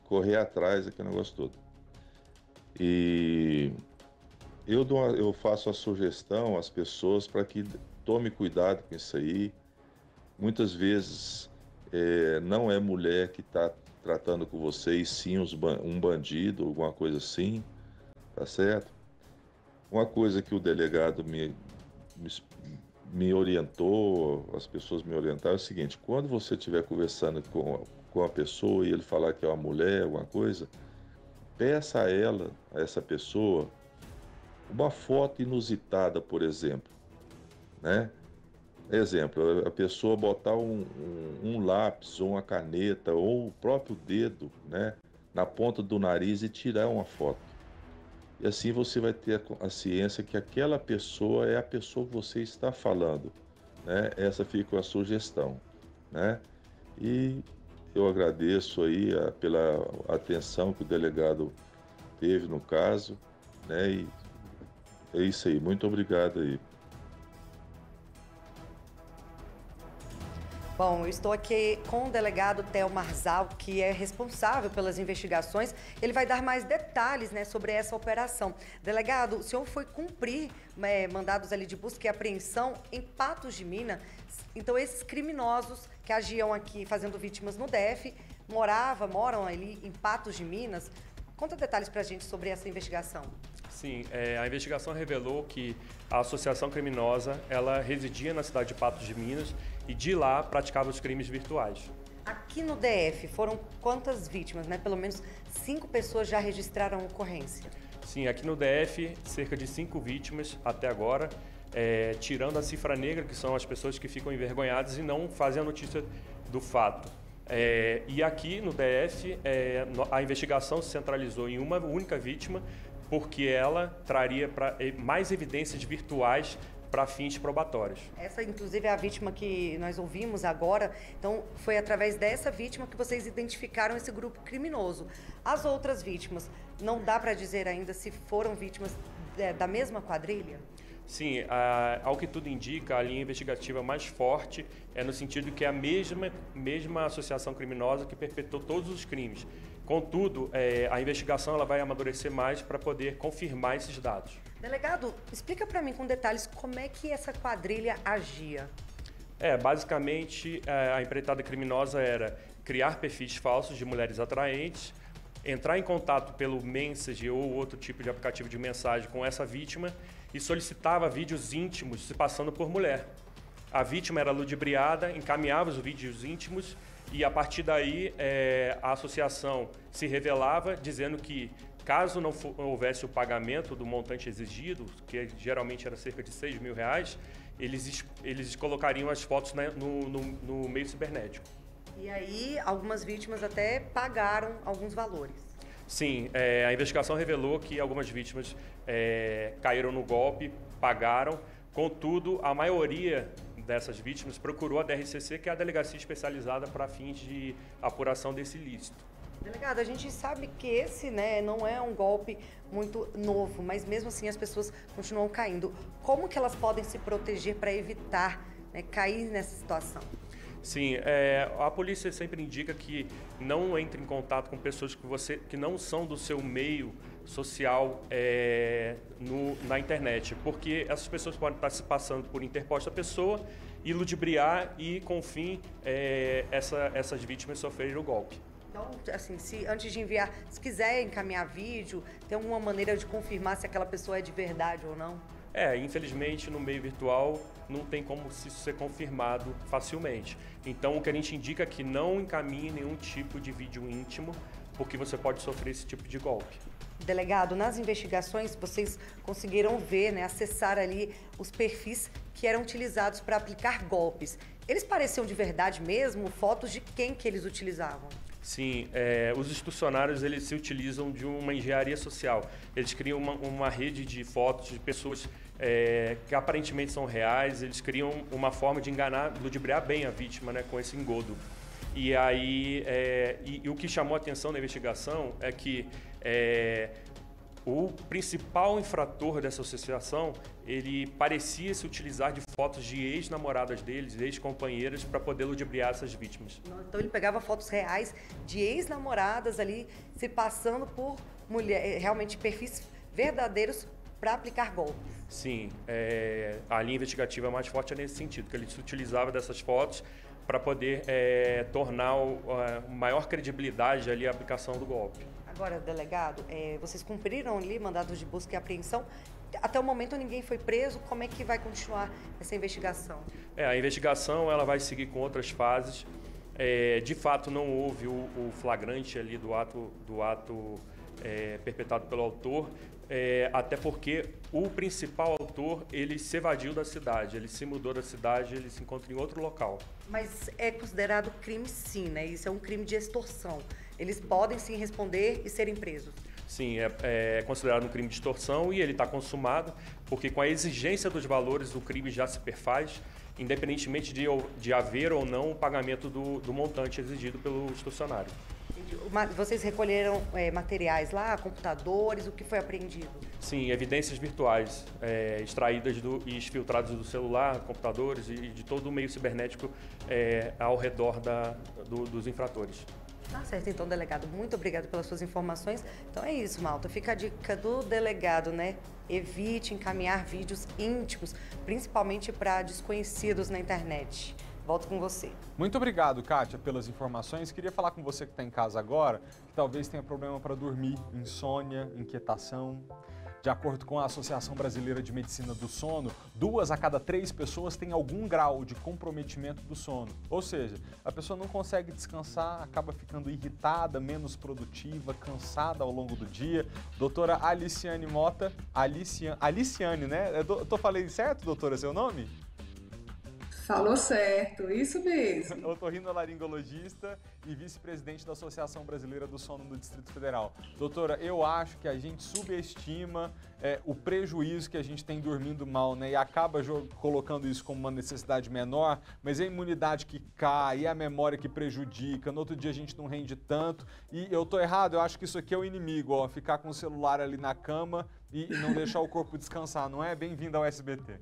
correr atrás daquele negócio todo. E eu faço a sugestão às pessoas para que tome cuidado com isso aí. Muitas vezes não é mulher que está tratando com vocês, sim um bandido, alguma coisa assim, tá certo? Uma coisa que o delegado me orientou, as pessoas me orientaram, é o seguinte: quando você estiver conversando com a pessoa e ele falar que é uma mulher, alguma coisa, peça a essa pessoa, uma foto inusitada, por exemplo, né? Exemplo, a pessoa botar um lápis ou uma caneta ou o próprio dedo, né, na ponta do nariz e tirar uma foto. E assim você vai ter a ciência que aquela pessoa é a pessoa que você está falando, né? Essa fica a sugestão, né? E eu agradeço aí pela atenção que o delegado teve no caso, né? E é isso aí, muito obrigado aí. Bom, eu estou aqui com o delegado Theo Marzal, que é responsável pelas investigações. Ele vai dar mais detalhes, né, sobre essa operação. Delegado, o senhor foi cumprir mandados ali de busca e apreensão em Patos de Minas. Então, esses criminosos que agiam aqui fazendo vítimas no DF, moram ali em Patos de Minas. Conta detalhes pra gente sobre essa investigação. Sim, a investigação revelou que a associação criminosa, ela residia na cidade de Patos de Minas e de lá praticava os crimes virtuais. Aqui no DF foram quantas vítimas, né? Pelo menos 5 pessoas já registraram ocorrência. Sim, aqui no DF, cerca de 5 vítimas até agora, tirando a cifra negra, que são as pessoas que ficam envergonhadas e não fazem a notícia do fato. E aqui no DF, a investigação se centralizou em uma única vítima, porque ela traria mais evidências virtuais para fins probatórios. Essa, inclusive, é a vítima que nós ouvimos agora. Então, foi através dessa vítima que vocês identificaram esse grupo criminoso. As outras vítimas, não dá para dizer ainda se foram vítimas da mesma quadrilha? Sim, ao que tudo indica, a linha investigativa mais forte é no sentido que é a mesma associação criminosa que perpetrou todos os crimes. Contudo, a investigação ela vai amadurecer mais para poder confirmar esses dados. Delegado, explica para mim com detalhes como é que essa quadrilha agia. Basicamente, a empreitada criminosa era criar perfis falsos de mulheres atraentes, entrar em contato pelo Messenger ou outro tipo de aplicativo de mensagem com essa vítima e solicitava vídeos íntimos se passando por mulher. A vítima era ludibriada, encaminhava os vídeos íntimos e, a partir daí, a associação se revelava dizendo que, caso não houvesse o pagamento do montante exigido, que geralmente era cerca de R$6.000, eles colocariam as fotos no meio cibernético. E aí, algumas vítimas até pagaram alguns valores. Sim, a investigação revelou que algumas vítimas caíram no golpe, pagaram. Contudo, a maioria dessas vítimas procurou a DRCC, que é a Delegacia Especializada para fins de apuração desse ilícito. Delegado, a gente sabe que esse não é um golpe muito novo, mas mesmo assim as pessoas continuam caindo. Como que elas podem se proteger para evitar cair nessa situação? Sim, a polícia sempre indica que não entre em contato com pessoas que não são do seu meio social na internet, porque essas pessoas podem estar se passando por interposta pessoa e ludibriar e, com fim, essas vítimas sofrerem o golpe. Então, assim, antes de enviar, se quiser encaminhar vídeo, tem alguma maneira de confirmar se aquela pessoa é de verdade ou não? Infelizmente, no meio virtual, não tem como isso ser confirmado facilmente. Então, o que a gente indica é que não encaminhe nenhum tipo de vídeo íntimo, porque você pode sofrer esse tipo de golpe. Delegado, nas investigações, vocês conseguiram ver, acessar ali os perfis que eram utilizados para aplicar golpes. Eles pareciam de verdade mesmo? Fotos de quem que eles utilizavam? Sim, os extorsionários eles se utilizam de uma engenharia social. Eles criam uma rede de fotos de pessoas que aparentemente são reais, eles criam uma forma de enganar, ludibriar bem a vítima com esse engodo. E aí, o que chamou a atenção na investigação é que o principal infrator dessa associação, ele parecia se utilizar de fotos de ex-namoradas deles, ex-companheiras, para poder ludibriar essas vítimas. Então ele pegava fotos reais de ex-namoradas ali, se passando por mulher, realmente perfis verdadeiros para aplicar golpes. Sim, a linha investigativa mais forte é nesse sentido, que ele se utilizava dessas fotos para poder tornar maior credibilidade ali a aplicação do golpe. Agora, delegado, vocês cumpriram ali mandados de busca e apreensão. Até o momento ninguém foi preso. Como é que vai continuar essa investigação? A investigação ela vai seguir com outras fases. De fato, não houve o flagrante ali do ato perpetrado pelo autor, até porque o principal autor ele se evadiu da cidade, ele se mudou da cidade, ele se encontra em outro local. Mas é considerado crime sim, Isso é um crime de extorsão. Eles podem sim responder e serem presos. Sim, é considerado um crime de extorsão e ele está consumado, porque com a exigência dos valores o crime já se perfaz, independentemente de haver ou não o pagamento do montante exigido pelo extorsionário. Vocês recolheram materiais lá, computadores, o que foi apreendido? Sim, evidências virtuais extraídas e exfiltradas do celular, computadores e de todo o meio cibernético ao redor dos infratores. Tá certo, então, delegado. Muito obrigado pelas suas informações. Então é isso, malta. Fica a dica do delegado, Evite encaminhar vídeos íntimos, principalmente para desconhecidos na internet. Volto com você. Muito obrigado, Kátia, pelas informações. Queria falar com você que está em casa agora, que talvez tenha problema para dormir, insônia, inquietação. De acordo com a Associação Brasileira de Medicina do Sono, 2 a cada 3 pessoas têm algum grau de comprometimento do sono. Ou seja, a pessoa não consegue descansar, acaba ficando irritada, menos produtiva, cansada ao longo do dia. Doutora Aliciane Mota, Aliciane, né? Falei certo, doutora, seu nome? Falou certo, isso mesmo. Otorrinolaringologista e vice-presidente da Associação Brasileira do Sono no Distrito Federal. Doutora, eu acho que a gente subestima o prejuízo que a gente tem dormindo mal, né? E acaba colocando isso como uma necessidade menor, mas a imunidade que cai, e a memória que prejudica, no outro dia a gente não rende tanto. E eu tô errado, eu acho que isso aqui é o inimigo, ó, ficar com o celular ali na cama e não deixar o corpo descansar, não é? Bem-vindo ao SBT.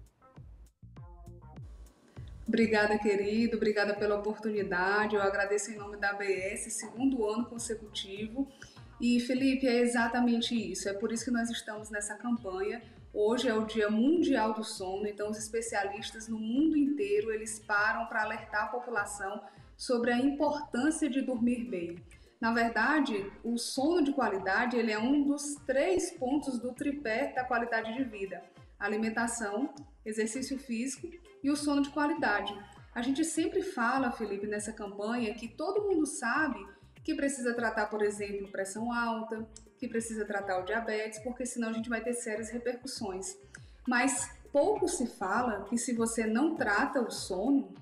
Obrigada, querido. Obrigada pela oportunidade. Eu agradeço em nome da ABS, segundo ano consecutivo. E, Felipe, é exatamente isso. É por isso que nós estamos nessa campanha. Hoje é o Dia Mundial do Sono, então os especialistas no mundo inteiro, eles param para alertar a população sobre a importância de dormir bem. Na verdade, o sono de qualidade, ele é um dos 3 pontos do tripé da qualidade de vida. Alimentação, exercício físico e o sono de qualidade. A gente sempre fala, Felipe, nessa campanha que todo mundo sabe que precisa tratar, por exemplo, pressão alta, que precisa tratar o diabetes, porque senão a gente vai ter sérias repercussões. Mas pouco se fala que se você não trata o sono,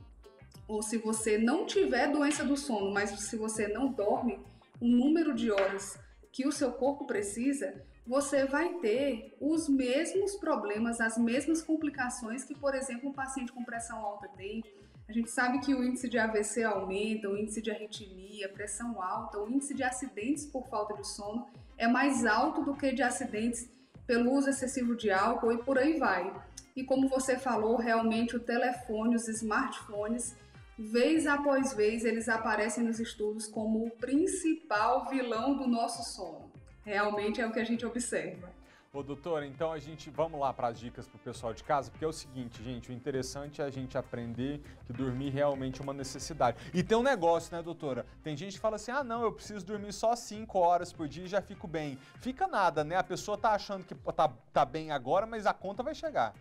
ou se você não tiver doença do sono, mas se você não dorme o número de horas que o seu corpo precisa, você vai ter os mesmos problemas, as mesmas complicações que, por exemplo, um paciente com pressão alta tem. A gente sabe que o índice de AVC aumenta, o índice de arritmia, pressão alta, o índice de acidentes por falta de sono é mais alto do que de acidentes pelo uso excessivo de álcool e por aí vai. E como você falou, realmente o telefone, os smartphones, vez após vez, eles aparecem nos estudos como o principal vilão do nosso sono. Realmente é o que a gente observa. Ô, doutora, então vamos lá para as dicas para o pessoal de casa, porque é o seguinte, gente, o interessante é a gente aprender que dormir realmente é uma necessidade. E tem um negócio, né, doutora? Tem gente que fala assim, ah, não, eu preciso dormir só 5 horas por dia e já fico bem. Fica nada, né? A pessoa tá achando que tá bem agora, mas a conta vai chegar.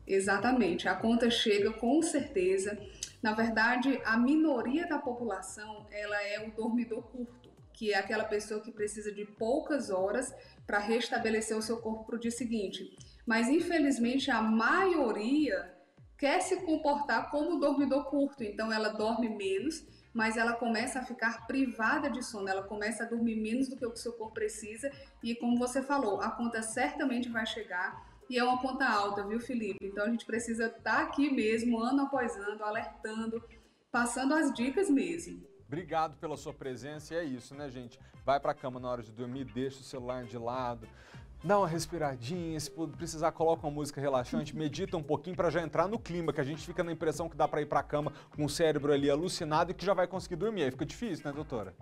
Exatamente, a conta chega com certeza. Na verdade, a minoria da população, ela é o dormidor curto, que é aquela pessoa que precisa de poucas horas para restabelecer o seu corpo para o dia seguinte. Mas, infelizmente, a maioria quer se comportar como dormidor curto, então ela dorme menos, mas ela começa a ficar privada de sono, ela começa a dormir menos do que o seu corpo precisa e, como você falou, a conta certamente vai chegar e é uma conta alta, viu, Felipe? Então a gente precisa estar aqui mesmo, ano após ano, alertando, passando as dicas mesmo. Obrigado pela sua presença e é isso, né, gente? Vai pra cama na hora de dormir, deixa o celular de lado, dá uma respiradinha, se precisar coloca uma música relaxante, medita um pouquinho para já entrar no clima, que a gente fica na impressão que dá para ir pra cama com o cérebro ali alucinado e que já vai conseguir dormir. Aí fica difícil, né, doutora?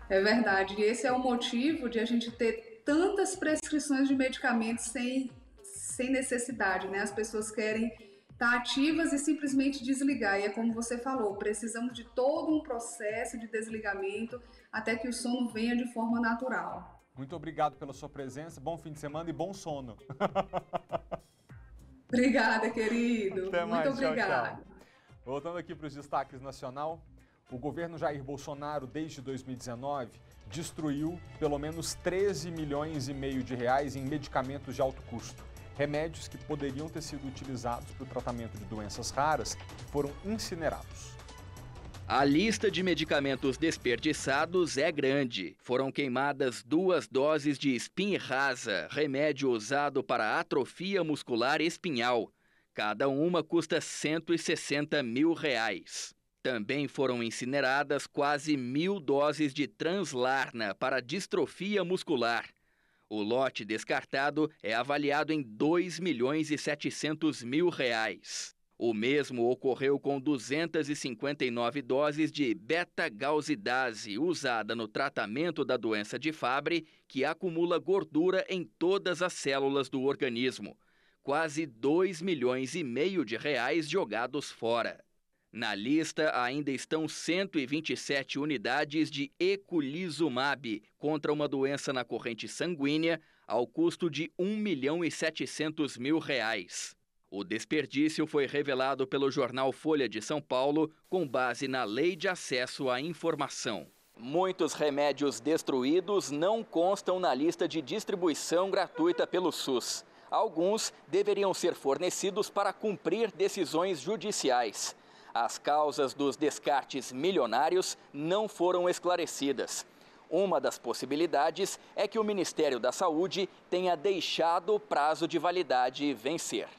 É verdade, e esse é o motivo de a gente ter tantas prescrições de medicamentos sem necessidade, né? As pessoas querem estar ativas e simplesmente desligar. E é como você falou, precisamos de todo um processo de desligamento até que o sono venha de forma natural. Muito obrigado pela sua presença, bom fim de semana e bom sono. Obrigada, querido. Até mais, muito obrigada. Tchau, tchau. Voltando aqui para os destaques nacional, o governo Jair Bolsonaro, desde 2019, destruiu pelo menos 13 milhões e meio de reais em medicamentos de alto custo. Remédios que poderiam ter sido utilizados para o tratamento de doenças raras foram incinerados. A lista de medicamentos desperdiçados é grande. Foram queimadas 2 doses de Spinraza, remédio usado para atrofia muscular espinhal. Cada uma custa R$160 mil. Também foram incineradas quase 1.000 doses de Translarna para distrofia muscular. O lote descartado é avaliado em R$2.700.000. O mesmo ocorreu com 259 doses de beta-galsidase, usada no tratamento da doença de Fabry, que acumula gordura em todas as células do organismo. Quase R$2,5 milhões jogados fora. Na lista ainda estão 127 unidades de eculizumab contra uma doença na corrente sanguínea, ao custo de R$1.700.000. O desperdício foi revelado pelo jornal Folha de São Paulo com base na Lei de Acesso à Informação. Muitos remédios destruídos não constam na lista de distribuição gratuita pelo SUS. Alguns deveriam ser fornecidos para cumprir decisões judiciais. As causas dos descartes milionários não foram esclarecidas. Uma das possibilidades é que o Ministério da Saúde tenha deixado o prazo de validade vencer.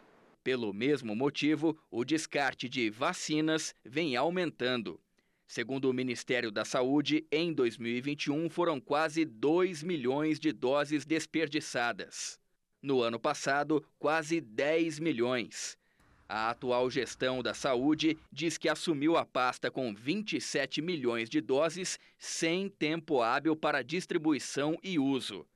Pelo mesmo motivo, o descarte de vacinas vem aumentando. Segundo o Ministério da Saúde, em 2021 foram quase 2 milhões de doses desperdiçadas. No ano passado, quase 10 milhões. A atual gestão da saúde diz que assumiu a pasta com 27 milhões de doses sem tempo hábil para distribuição e uso.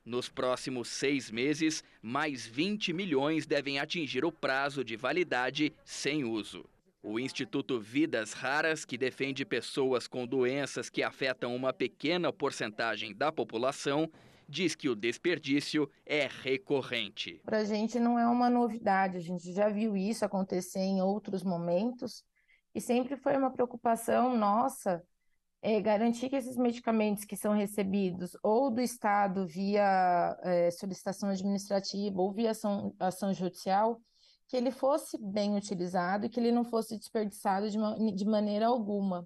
Nos próximos 6 meses, mais 20 milhões devem atingir o prazo de validade sem uso. O Instituto Vidas Raras, que defende pessoas com doenças que afetam uma pequena porcentagem da população, diz que o desperdício é recorrente. Para a gente não é uma novidade, a gente já viu isso acontecer em outros momentos e sempre foi uma preocupação nossa garantir que esses medicamentos que são recebidos ou do Estado via solicitação administrativa ou via ação judicial, que ele fosse bem utilizado e que ele não fosse desperdiçado de maneira alguma.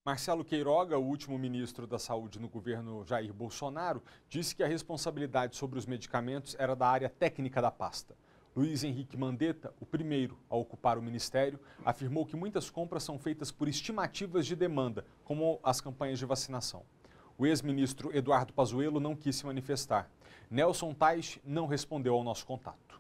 Marcelo Queiroga, o último ministro da Saúde no governo Jair Bolsonaro, disse que a responsabilidade sobre os medicamentos era da área técnica da pasta. Luiz Henrique Mandetta, o primeiro a ocupar o ministério, afirmou que muitas compras são feitas por estimativas de demanda, como as campanhas de vacinação. O ex-ministro Eduardo Pazuello não quis se manifestar. Nelson Teich não respondeu ao nosso contato.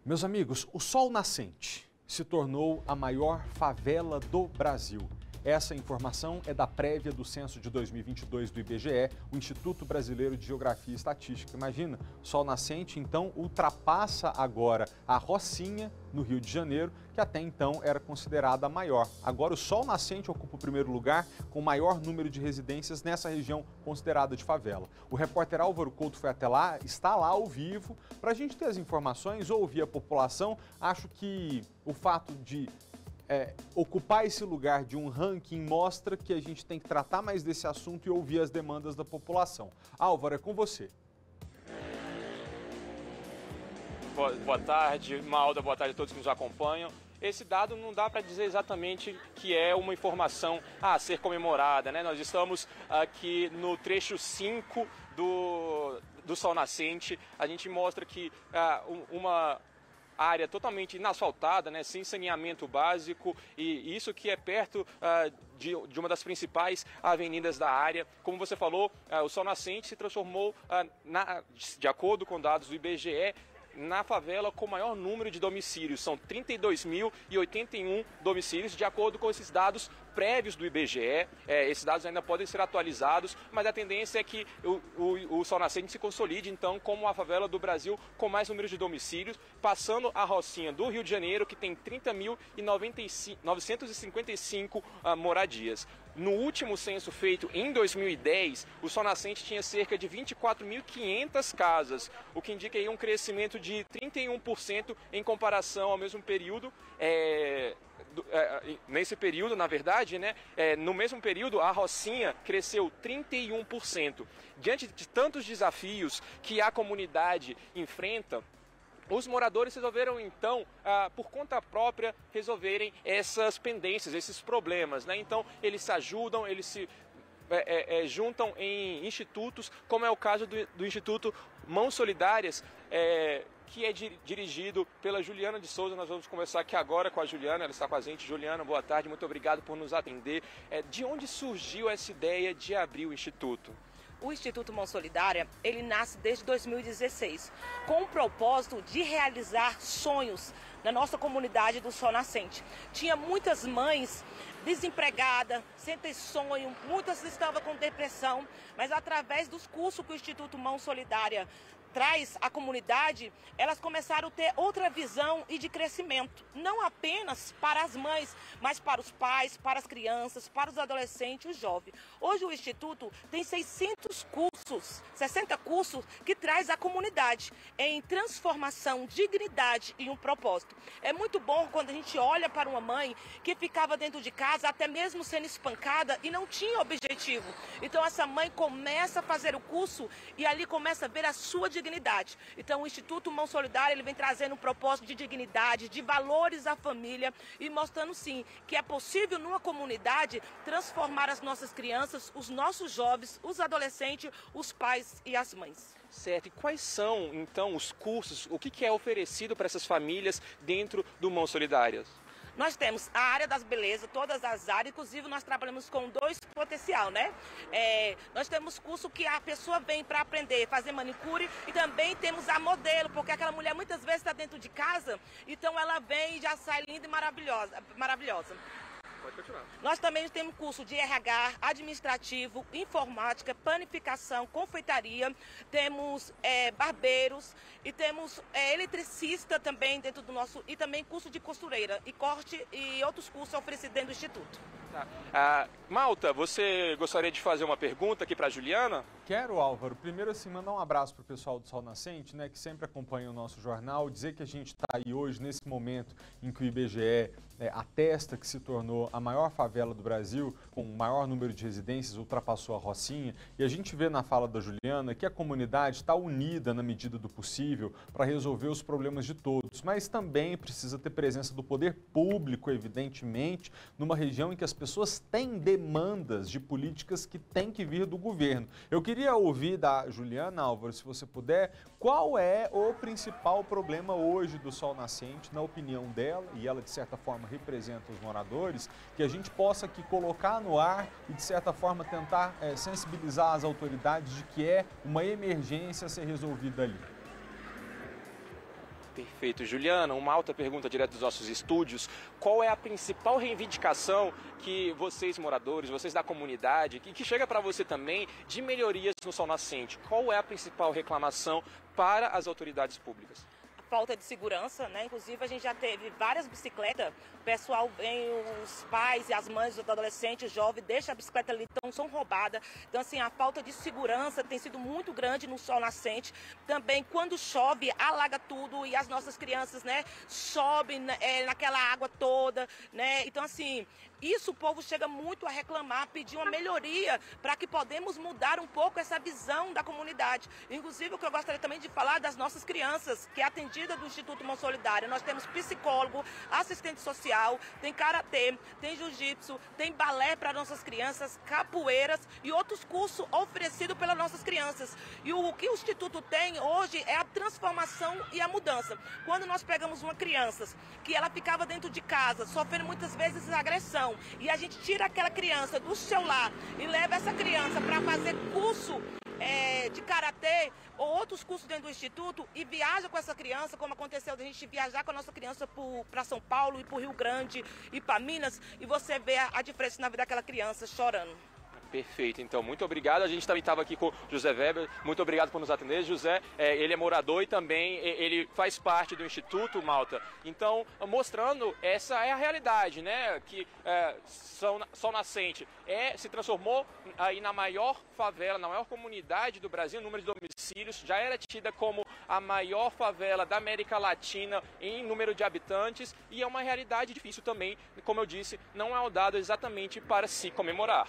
Meus amigos, o Sol Nascente se tornou a maior favela do Brasil. Essa informação é da prévia do censo de 2022 do IBGE, o Instituto Brasileiro de Geografia e Estatística. Imagina, Sol Nascente, então, ultrapassa agora a Rocinha, no Rio de Janeiro, que até então era considerada a maior. Agora o Sol Nascente ocupa o primeiro lugar com o maior número de residências nessa região considerada de favela. O repórter Álvaro Couto foi até lá, está lá ao vivo, para a gente ter as informações, ouvir a população. Acho que o fato de ocupar esse lugar de um ranking mostra que a gente tem que tratar mais desse assunto e ouvir as demandas da população. Álvaro, é com você. Boa tarde, Malda, boa tarde a todos que nos acompanham. Esse dado não dá para dizer exatamente que é uma informação a ser comemorada, né? Nós estamos aqui no trecho 5 do Sol Nascente. A gente mostra que uma área totalmente inasfaltada, né, sem saneamento básico, e isso que é perto de uma das principais avenidas da área. Como você falou, o Sol Nascente se transformou, de acordo com dados do IBGE, na favela com o maior número de domicílios. São 32.081 domicílios, de acordo com esses dados prévios do IBGE. Esses dados ainda podem ser atualizados, mas a tendência é que o Sol Nascente se consolide, então, como a favela do Brasil com mais número de domicílios, passando a Rocinha do Rio de Janeiro, que tem 30.955 moradias. No último censo feito em 2010, o Sol Nascente tinha cerca de 24.500 casas, o que indica aí um crescimento de 31% em comparação ao mesmo período. Nesse período, na verdade, né, no mesmo período, a Rocinha cresceu 31%. Diante de tantos desafios que a comunidade enfrenta, os moradores resolveram, então, por conta própria, resolverem essas pendências, esses problemas, né? Então, eles se ajudam, eles se juntam em institutos, como é o caso do Instituto Mãos Solidárias, que é dirigido pela Juliana de Souza. Nós vamos conversar aqui agora com a Juliana, ela está com a gente. Juliana, boa tarde, muito obrigado por nos atender. De onde surgiu essa ideia de abrir o Instituto? O Instituto Mão Solidária, ele nasce desde 2016, com o propósito de realizar sonhos na nossa comunidade do Sol Nascente. Tinha muitas mães desempregadas, sem ter sonho, muitas estavam com depressão, mas através dos cursos que o Instituto Mão Solidária traz à comunidade, elas começaram a ter outra visão e de crescimento, não apenas para as mães, mas para os pais, para as crianças, para os adolescentes e os jovens. Hoje o Instituto tem 600 cursos, 60 cursos que traz à comunidade em transformação, dignidade e um propósito. É muito bom quando a gente olha para uma mãe que ficava dentro de casa casa, até mesmo sendo espancada, e não tinha objetivo. Então essa mãe começa a fazer o curso e ali começa a ver a sua dignidade. Então o Instituto Mão Solidária, ele vem trazendo um propósito de dignidade, de valores à família e mostrando sim que é possível numa comunidade transformar as nossas crianças, os nossos jovens, os adolescentes, os pais e as mães. Certo. E quais são, então, os cursos, o que é oferecido para essas famílias dentro do Mãos Solidárias? Nós temos a área das belezas, todas as áreas, inclusive nós trabalhamos com 2 potencial, né? Nós temos curso que a pessoa vem para aprender, fazer manicure, e também temos a modelo, porque aquela mulher muitas vezes está dentro de casa, então ela vem e já sai linda e maravilhosa. Pode continuar. Nós também temos curso de RH, administrativo, informática, panificação, confeitaria, temos barbeiros e temos eletricista também dentro do nosso, e também curso de costureira e corte e outros cursos oferecidos dentro do Instituto. Tá. Malta, você gostaria de fazer uma pergunta aqui para a Juliana? Quero, Álvaro. Primeiro, assim, mandar um abraço para o pessoal do Sol Nascente, né, que sempre acompanha o nosso jornal, dizer que a gente está aí hoje, nesse momento em que o IBGE atesta que se tornou a maior favela do Brasil, com o maior número de residências, ultrapassou a Rocinha, e a gente vê na fala da Juliana que a comunidade está unida na medida do possível para resolver os problemas de todos, mas também precisa ter presença do poder público, evidentemente, numa região em que as pessoas têm demandas de políticas que têm que vir do governo. Eu queria ouvir da Juliana, Álvaro, se você puder, qual é o principal problema hoje do Sol Nascente, na opinião dela, e ela de certa forma representa os moradores, que a gente possa aqui colocar no ar e de certa forma tentar sensibilizar as autoridades de que é uma emergência a ser resolvida ali. Perfeito. Juliana, uma alta pergunta direto dos nossos estúdios. Qual é a principal reivindicação que vocês, moradores, vocês da comunidade, que chega para você também de melhorias no Sol Nascente? Qual é a principal reclamação para as autoridades públicas? Falta de segurança, né? Inclusive a gente já teve várias bicicletas, o pessoal vem, os pais e as mães dos adolescentes, jovens, deixam a bicicleta ali, então são roubadas. Então assim, a falta de segurança tem sido muito grande no Sol Nascente. Também quando chove, alaga tudo e as nossas crianças, né, sobem naquela água toda, né? Então assim, isso o povo chega muito a reclamar, pedir uma melhoria para que podemos mudar um pouco essa visão da comunidade. Inclusive o que eu gostaria também de falar das nossas crianças, que é atendida do Instituto Mão Solidária. Nós temos psicólogo, assistente social, tem karatê, tem jiu-jitsu, tem balé para nossas crianças, capoeiras e outros cursos oferecidos pelas nossas crianças. E o que o Instituto tem hoje é a transformação e a mudança. Quando nós pegamos uma criança que ela ficava dentro de casa, sofrendo muitas vezes agressão, e a gente tira aquela criança do seu lar e leva essa criança para fazer curso de karatê ou outros cursos dentro do Instituto e viaja com essa criança, como aconteceu da gente viajar com a nossa criança para São Paulo e para o Rio Grande e para Minas, e você vê a diferença na vida daquela criança chorando. Perfeito, então, muito obrigado. A gente também estava aqui com o José Weber, muito obrigado por nos atender. José, ele é morador e também ele faz parte do Instituto, Malta. Então, mostrando, essa é a realidade, né? Que Sol Nascente se transformou aí na maior favela, na maior comunidade do Brasil, número de domicílios, já era tida como a maior favela da América Latina em número de habitantes, e é uma realidade difícil também, como eu disse, não é um dado exatamente para se comemorar.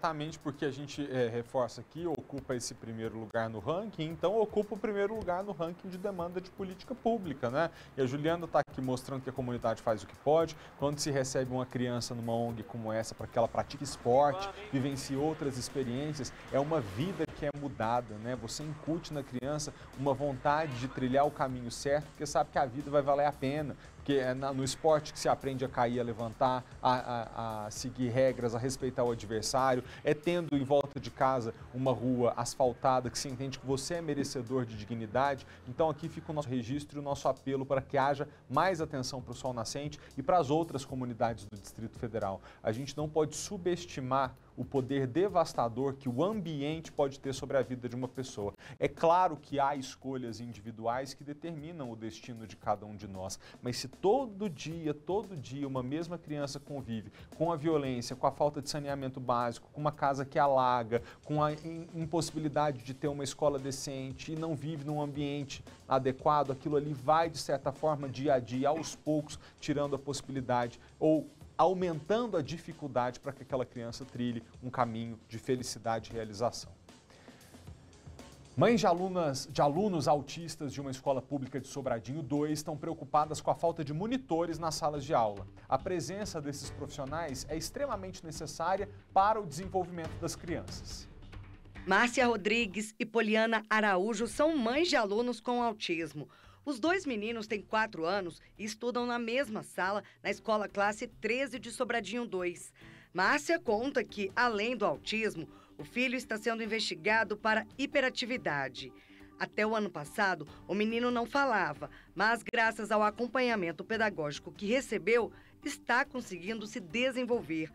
Exatamente, porque a gente reforça aqui, ocupa esse primeiro lugar no ranking, então ocupa o primeiro lugar no ranking de demanda de política pública, né? E a Juliana está aqui mostrando que a comunidade faz o que pode. Quando se recebe uma criança numa ONG como essa, para que ela pratique esporte, vivencie outras experiências, é uma vida que é mudada, né? Você incute na criança uma vontade de trilhar o caminho certo, porque sabe que a vida vai valer a pena. Porque é no esporte que se aprende a cair, a levantar, a seguir regras, a respeitar o adversário. É tendo em volta de casa uma rua asfaltada que se entende que você é merecedor de dignidade. Então aqui fica o nosso registro e o nosso apelo para que haja mais atenção para o Sol Nascente e para as outras comunidades do Distrito Federal. A gente não pode subestimar o poder devastador que o ambiente pode ter sobre a vida de uma pessoa. É claro que há escolhas individuais que determinam o destino de cada um de nós, mas se todo dia, uma mesma criança convive com a violência, com a falta de saneamento básico, com uma casa que alaga, com a impossibilidade de ter uma escola decente e não vive num ambiente adequado, aquilo ali vai, de certa forma, dia a dia, aos poucos, tirando a possibilidade ou aumentando a dificuldade para que aquela criança trilhe um caminho de felicidade e realização. Mães de alunos autistas de uma escola pública de Sobradinho 2 estão preocupadas com a falta de monitores nas salas de aula. A presença desses profissionais é extremamente necessária para o desenvolvimento das crianças. Márcia Rodrigues e Poliana Araújo são mães de alunos com autismo. Os dois meninos têm 4 anos e estudam na mesma sala na escola classe 13 de Sobradinho 2. Márcia conta que, além do autismo, o filho está sendo investigado para hiperatividade. Até o ano passado, o menino não falava, mas graças ao acompanhamento pedagógico que recebeu, está conseguindo se desenvolver.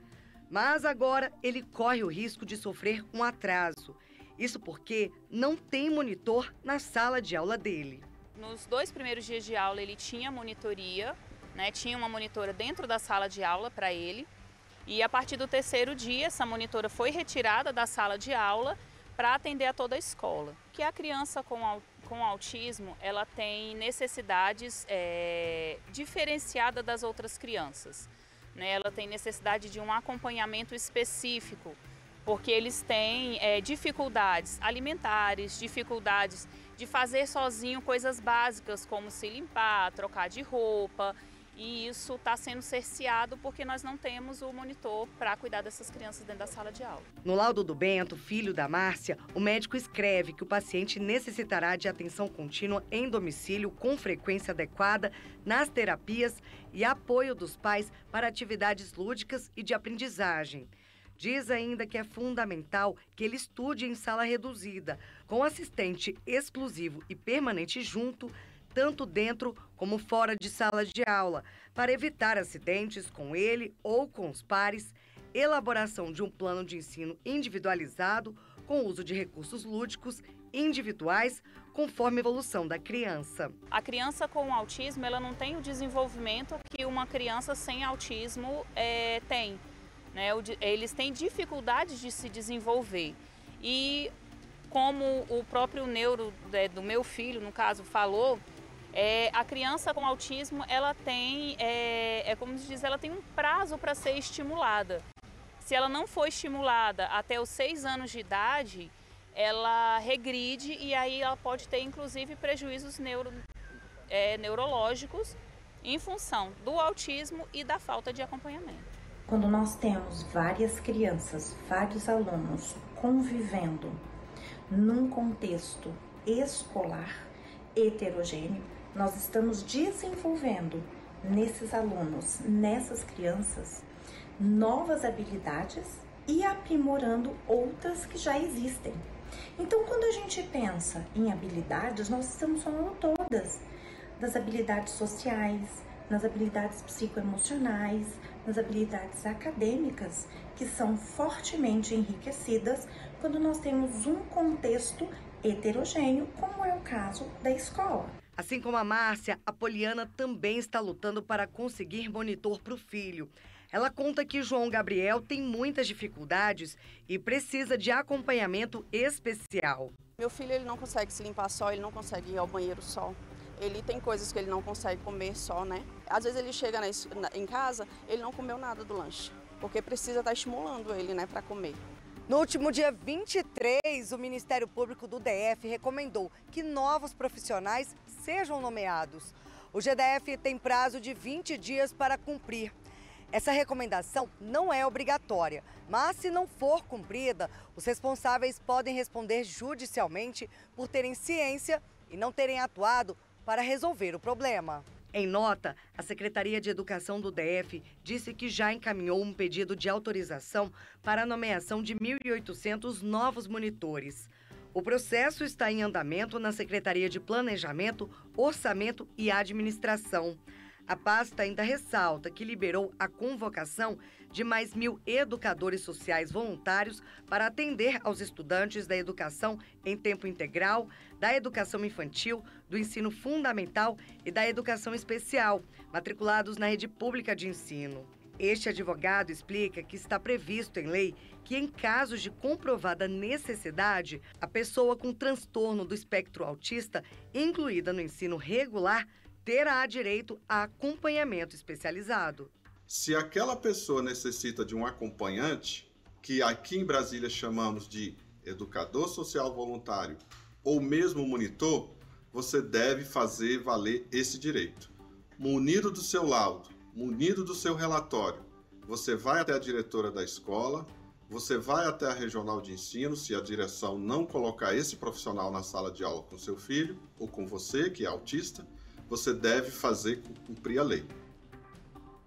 Mas agora ele corre o risco de sofrer um atraso. Isso porque não tem monitor na sala de aula dele. Nos 2 primeiros dias de aula ele tinha monitoria, né? Tinha uma monitora dentro da sala de aula para ele. E a partir do 3º dia, essa monitora foi retirada da sala de aula para atender a toda a escola. Que a criança com autismo, ela tem necessidades diferenciadas das outras crianças, né? Ela tem necessidade de um acompanhamento específico, porque eles têm dificuldades alimentares, dificuldades de fazer sozinho coisas básicas, como se limpar, trocar de roupa. E isso está sendo cerceado porque nós não temos o monitor para cuidar dessas crianças dentro da sala de aula. No laudo do Bento, filho da Márcia, o médico escreve que o paciente necessitará de atenção contínua em domicílio com frequência adequada nas terapias e apoio dos pais para atividades lúdicas e de aprendizagem. Diz ainda que é fundamental que ele estude em sala reduzida, com assistente exclusivo e permanente junto, tanto dentro como fora de sala de aula, para evitar acidentes com ele ou com os pares, elaboração de um plano de ensino individualizado com uso de recursos lúdicos individuais conforme a evolução da criança. A criança com autismo, ela não tem o desenvolvimento que uma criança sem autismo tem, né? Eles têm dificuldade de se desenvolver. E como o próprio neuro do meu filho, no caso, falou, a criança com autismo, ela tem, como se diz, ela tem um prazo para ser estimulada. Se ela não for estimulada até os 6 anos de idade, ela regride e aí ela pode ter, inclusive, prejuízos neurológicos em função do autismo e da falta de acompanhamento. Quando nós temos várias crianças, vários alunos convivendo num contexto escolar heterogêneo, nós estamos desenvolvendo nesses alunos, nessas crianças, novas habilidades e aprimorando outras que já existem. Então, quando a gente pensa em habilidades, nós estamos falando todas das habilidades sociais, nas habilidades psicoemocionais, nas habilidades acadêmicas, que são fortemente enriquecidas quando nós temos um contexto heterogêneo, como é o caso da escola. Assim como a Márcia, a Poliana também está lutando para conseguir monitor para o filho. Ela conta que João Gabriel tem muitas dificuldades e precisa de acompanhamento especial. Meu filho, ele não consegue se limpar só, ele não consegue ir ao banheiro só. Ele tem coisas que ele não consegue comer só, né? Às vezes ele chega em casa, ele não comeu nada do lanche, porque precisa estar estimulando ele, né, para comer. No último dia 23, o Ministério Público do DF recomendou que novos profissionais sejam nomeados. O GDF tem prazo de 20 dias para cumprir. Essa recomendação não é obrigatória, mas se não for cumprida, os responsáveis podem responder judicialmente por terem ciência e não terem atuado para resolver o problema. Em nota, a Secretaria de Educação do DF disse que já encaminhou um pedido de autorização para a nomeação de 1.800 novos monitores. O processo está em andamento na Secretaria de Planejamento, Orçamento e Administração. A pasta ainda ressalta que liberou a convocação de mais 1.000 educadores sociais voluntários para atender aos estudantes da educação em tempo integral, da educação infantil, do ensino fundamental e da educação especial, matriculados na rede pública de ensino. Este advogado explica que está previsto em lei que, em casos de comprovada necessidade, a pessoa com transtorno do espectro autista, incluída no ensino regular, terá direito a acompanhamento especializado. Se aquela pessoa necessita de um acompanhante, que aqui em Brasília chamamos de educador social voluntário ou mesmo monitor, você deve fazer valer esse direito. Munido do seu laudo, munido do seu relatório, você vai até a diretora da escola, você vai até a regional de ensino, se a direção não colocar esse profissional na sala de aula com seu filho ou com você, que é autista, você deve fazer cumprir a lei.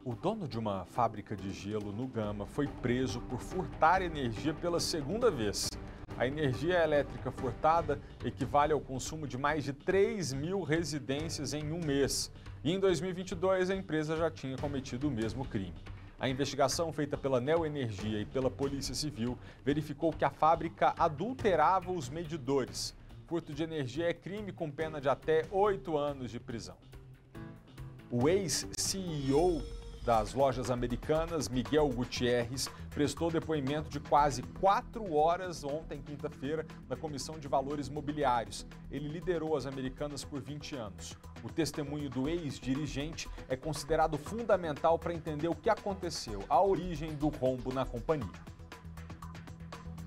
O dono de uma fábrica de gelo no Gama foi preso por furtar energia pela segunda vez. A energia elétrica furtada equivale ao consumo de mais de 3.000 residências em um mês. E em 2022, a empresa já tinha cometido o mesmo crime. A investigação feita pela Neoenergia e pela Polícia Civil verificou que a fábrica adulterava os medidores. Furto de energia é crime com pena de até 8 anos de prisão. O ex-CEO das lojas americanas, Miguel Gutierrez, prestou depoimento de quase 4 horas ontem, quinta-feira, na Comissão de Valores Mobiliários. Ele liderou as americanas por 20 anos. O testemunho do ex-dirigente é considerado fundamental para entender o que aconteceu, a origem do rombo na companhia.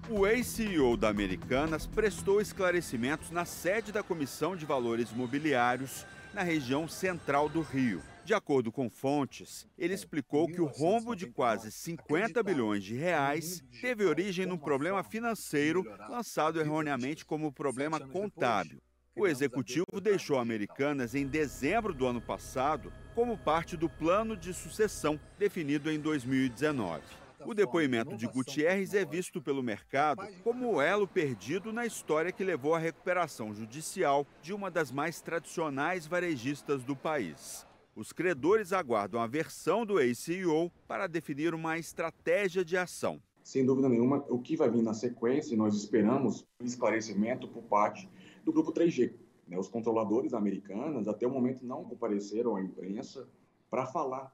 O ex-CEO da Americanas prestou esclarecimentos na sede da Comissão de Valores Mobiliários, na região central do Rio. De acordo com fontes, ele explicou que o rombo de quase 50 bilhões de reais teve origem num problema financeiro lançado erroneamente como problema contábil. O executivo deixou a Americanas em dezembro do ano passado como parte do plano de sucessão definido em 2019. O depoimento de Gutierrez é visto pelo mercado como o elo perdido na história que levou à recuperação judicial de uma das mais tradicionais varejistas do país. Os credores aguardam a versão do ex-CEO para definir uma estratégia de ação. Sem dúvida nenhuma, o que vai vir na sequência, nós esperamos um esclarecimento por parte do Grupo 3G. Os controladores americanos, até o momento, não compareceram à imprensa para falar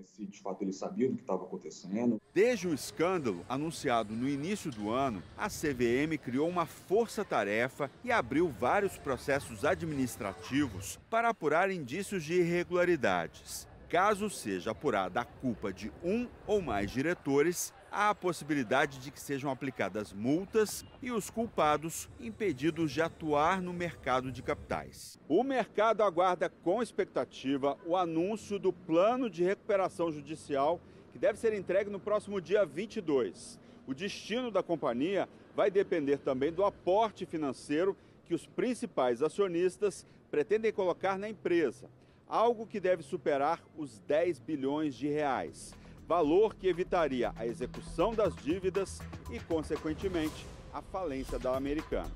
se de fato eles sabiam do que estava acontecendo. Desde o escândalo anunciado no início do ano, a CVM criou uma força-tarefa e abriu vários processos administrativos para apurar indícios de irregularidades. Caso seja apurada a culpa de um ou mais diretores, há a possibilidade de que sejam aplicadas multas e os culpados impedidos de atuar no mercado de capitais. O mercado aguarda com expectativa o anúncio do plano de recuperação judicial que deve ser entregue no próximo dia 22. O destino da companhia vai depender também do aporte financeiro que os principais acionistas pretendem colocar na empresa, algo que deve superar os 10 bilhões de reais. Valor que evitaria a execução das dívidas e, consequentemente, a falência da Americanas.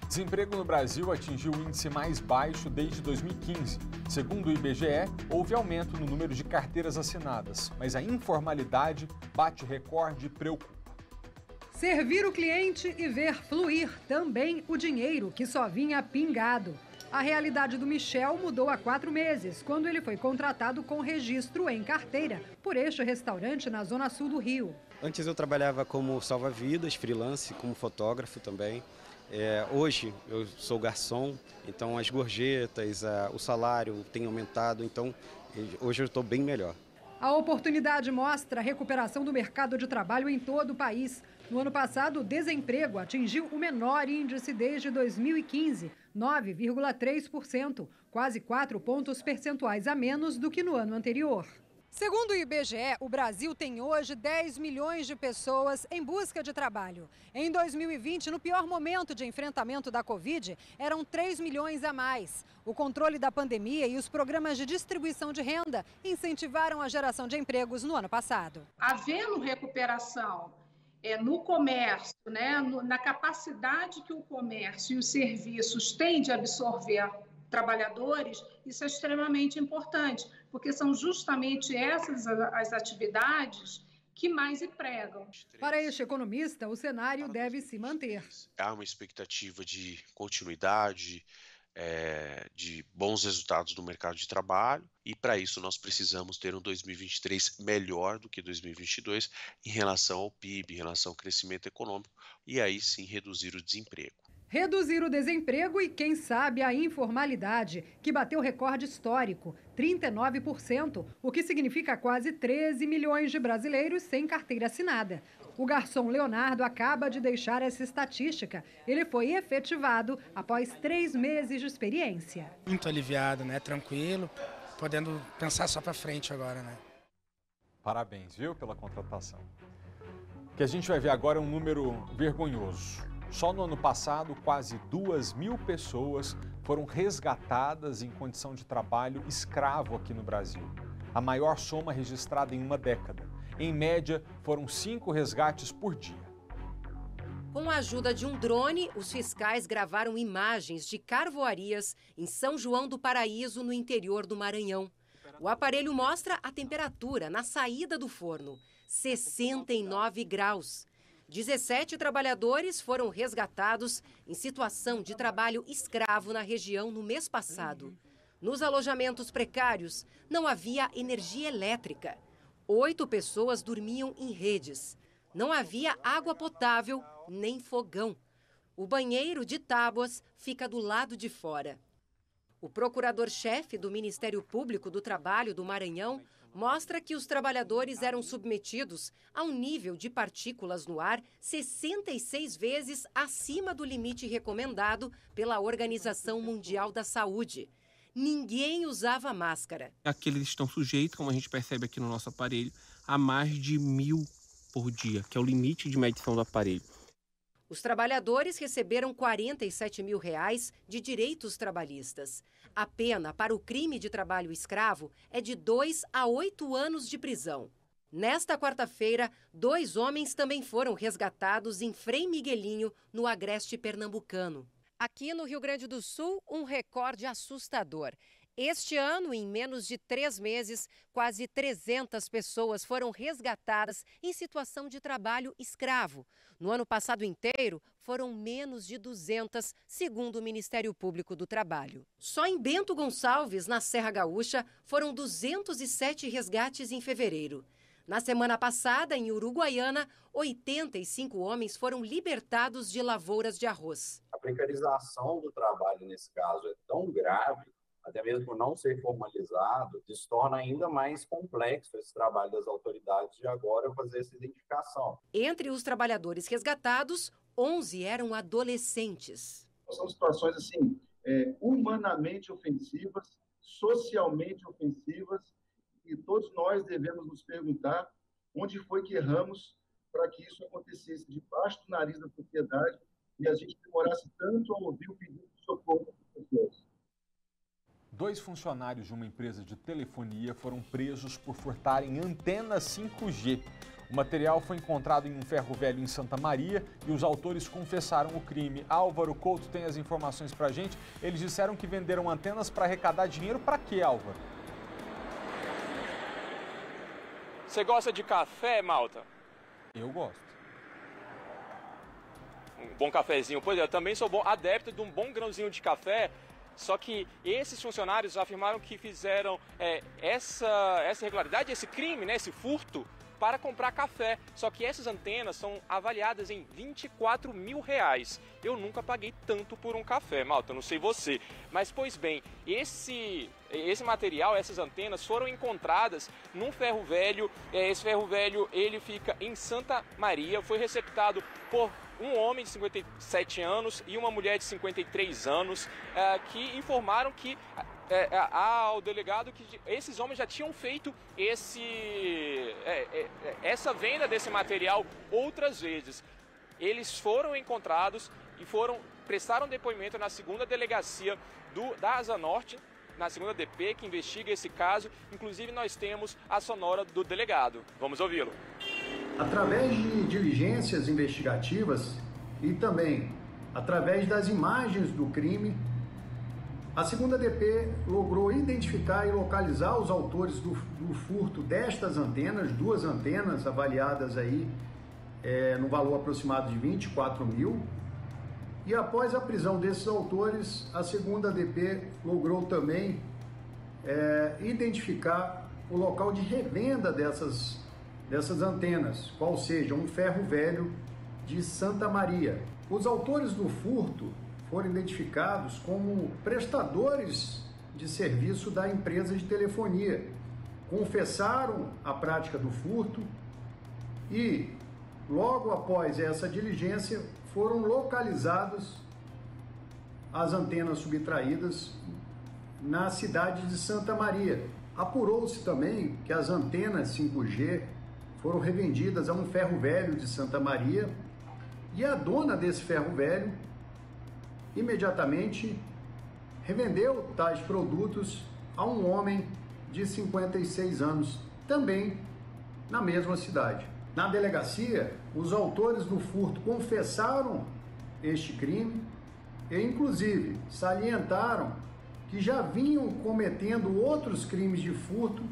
Desemprego no Brasil atingiu o índice mais baixo desde 2015. Segundo o IBGE, houve aumento no número de carteiras assinadas, mas a informalidade bate recorde e preocupa. Servir o cliente e ver fluir também o dinheiro que só vinha pingado. A realidade do Michel mudou há 4 meses, quando ele foi contratado com registro em carteira por este restaurante na zona sul do Rio. Antes eu trabalhava como salva-vidas, freelance, como fotógrafo também. Hoje eu sou garçom, então as gorjetas, o salário tem aumentado, então hoje eu estou bem melhor. A oportunidade mostra a recuperação do mercado de trabalho em todo o país. No ano passado, o desemprego atingiu o menor índice desde 2015, 9,3%, quase 4 pontos percentuais a menos do que no ano anterior. Segundo o IBGE, o Brasil tem hoje 10 milhões de pessoas em busca de trabalho. Em 2020, no pior momento de enfrentamento da Covid, eram 3 milhões a mais. O controle da pandemia e os programas de distribuição de renda incentivaram a geração de empregos no ano passado. Havendo recuperação no comércio, na capacidade que o comércio e os serviços têm de absorver trabalhadores, isso é extremamente importante, porque são justamente essas as atividades que mais empregam. Para este economista, o cenário deve se manter. Há uma expectativa de continuidade, de bons resultados no mercado de trabalho, e para isso nós precisamos ter um 2023 melhor do que 2022 em relação ao PIB, em relação ao crescimento econômico, e aí sim reduzir o desemprego. Reduzir o desemprego e, quem sabe, a informalidade, que bateu recorde histórico, 39%, o que significa quase 13 milhões de brasileiros sem carteira assinada. O garçom Leonardo acaba de deixar essa estatística. Ele foi efetivado após 3 meses de experiência. Muito aliviado, né? Tranquilo, podendo pensar só para frente agora, né? Parabéns, viu, pela contratação. O que a gente vai ver agora é um número vergonhoso. Só no ano passado, quase 2.000 pessoas foram resgatadas em condição de trabalho escravo aqui no Brasil. A maior soma registrada em uma década. Em média, foram 5 resgates por dia. Com a ajuda de um drone, os fiscais gravaram imagens de carvoarias em São João do Paraíso, no interior do Maranhão. O aparelho mostra a temperatura na saída do forno, 69 graus. 17 trabalhadores foram resgatados em situação de trabalho escravo na região no mês passado. Nos alojamentos precários, não havia energia elétrica. 8 pessoas dormiam em redes. Não havia água potável nem fogão. O banheiro de tábuas fica do lado de fora. O procurador-chefe do Ministério Público do Trabalho do Maranhão mostra que os trabalhadores eram submetidos a um nível de partículas no ar 66 vezes acima do limite recomendado pela Organização Mundial da Saúde. Ninguém usava máscara. Aqueles estão sujeitos, como a gente percebe aqui no nosso aparelho, a mais de 1.000 por dia, que é o limite de medição do aparelho. Os trabalhadores receberam R$ 47 mil de direitos trabalhistas. A pena para o crime de trabalho escravo é de 2 a 8 anos de prisão. Nesta quarta-feira, 2 homens também foram resgatados em Frei Miguelinho, no agreste pernambucano. Aqui no Rio Grande do Sul, um recorde assustador. Este ano, em menos de 3 meses, quase 300 pessoas foram resgatadas em situação de trabalho escravo. No ano passado inteiro, foram menos de 200, segundo o Ministério Público do Trabalho. Só em Bento Gonçalves, na Serra Gaúcha, foram 207 resgates em fevereiro. Na semana passada, em Uruguaiana, 85 homens foram libertados de lavouras de arroz. A precarização do trabalho, nesse caso, é tão grave, até mesmo por não ser formalizado, isso torna ainda mais complexo esse trabalho das autoridades de agora fazer essa identificação. Entre os trabalhadores resgatados, 11 eram adolescentes. São situações assim, humanamente ofensivas, socialmente ofensivas, e todos nós devemos nos perguntar onde foi que erramos para que isso acontecesse debaixo do nariz da sociedade e a gente demorasse tanto a ouvir o pedido de socorro das pessoas. 2 funcionários de uma empresa de telefonia foram presos por furtarem antenas 5G. O material foi encontrado em um ferro velho em Santa Maria e os autores confessaram o crime. Álvaro Couto tem as informações pra gente. Eles disseram que venderam antenas para arrecadar dinheiro para quê, Álvaro? Você gosta de café, Malta? Eu gosto. Um bom cafezinho. Pois é, eu também sou adepto de um bom grãozinho de café. Só que esses funcionários afirmaram que fizeram essa irregularidade, esse crime, né, esse furto, para comprar café. Só que essas antenas são avaliadas em R$24 mil. Eu nunca paguei tanto por um café, Malta, não sei você. Mas, pois bem, esse material, essas antenas, foram encontradas num ferro velho. Esse ferro velho, ele fica em Santa Maria, foi receptado por um homem de 57 anos e uma mulher de 53 anos, que informaram que ao delegado que esses homens já tinham feito essa venda desse material outras vezes. Eles foram encontrados e prestaram depoimento na 2ª delegacia da Asa Norte, na 2ª DP, que investiga esse caso. Inclusive, nós temos a sonora do delegado. Vamos ouvi-lo. Através de diligências investigativas e também através das imagens do crime, a 2ª DP logrou identificar e localizar os autores do furto destas antenas, 2 antenas avaliadas aí no valor aproximado de R$24 mil. E após a prisão desses autores, a 2ª DP logrou também identificar o local de revenda dessas antenas, qual seja um ferro velho de Santa Maria. Os autores do furto foram identificados como prestadores de serviço da empresa de telefonia. Confessaram a prática do furto e, logo após essa diligência, foram localizadas as antenas subtraídas na cidade de Santa Maria. Apurou-se também que as antenas 5G foram revendidas a um ferro velho de Santa Maria e a dona desse ferro velho imediatamente revendeu tais produtos a um homem de 56 anos, também na mesma cidade. Na delegacia, os autores do furto confessaram este crime e, inclusive, salientaram que já vinham cometendo outros crimes de furto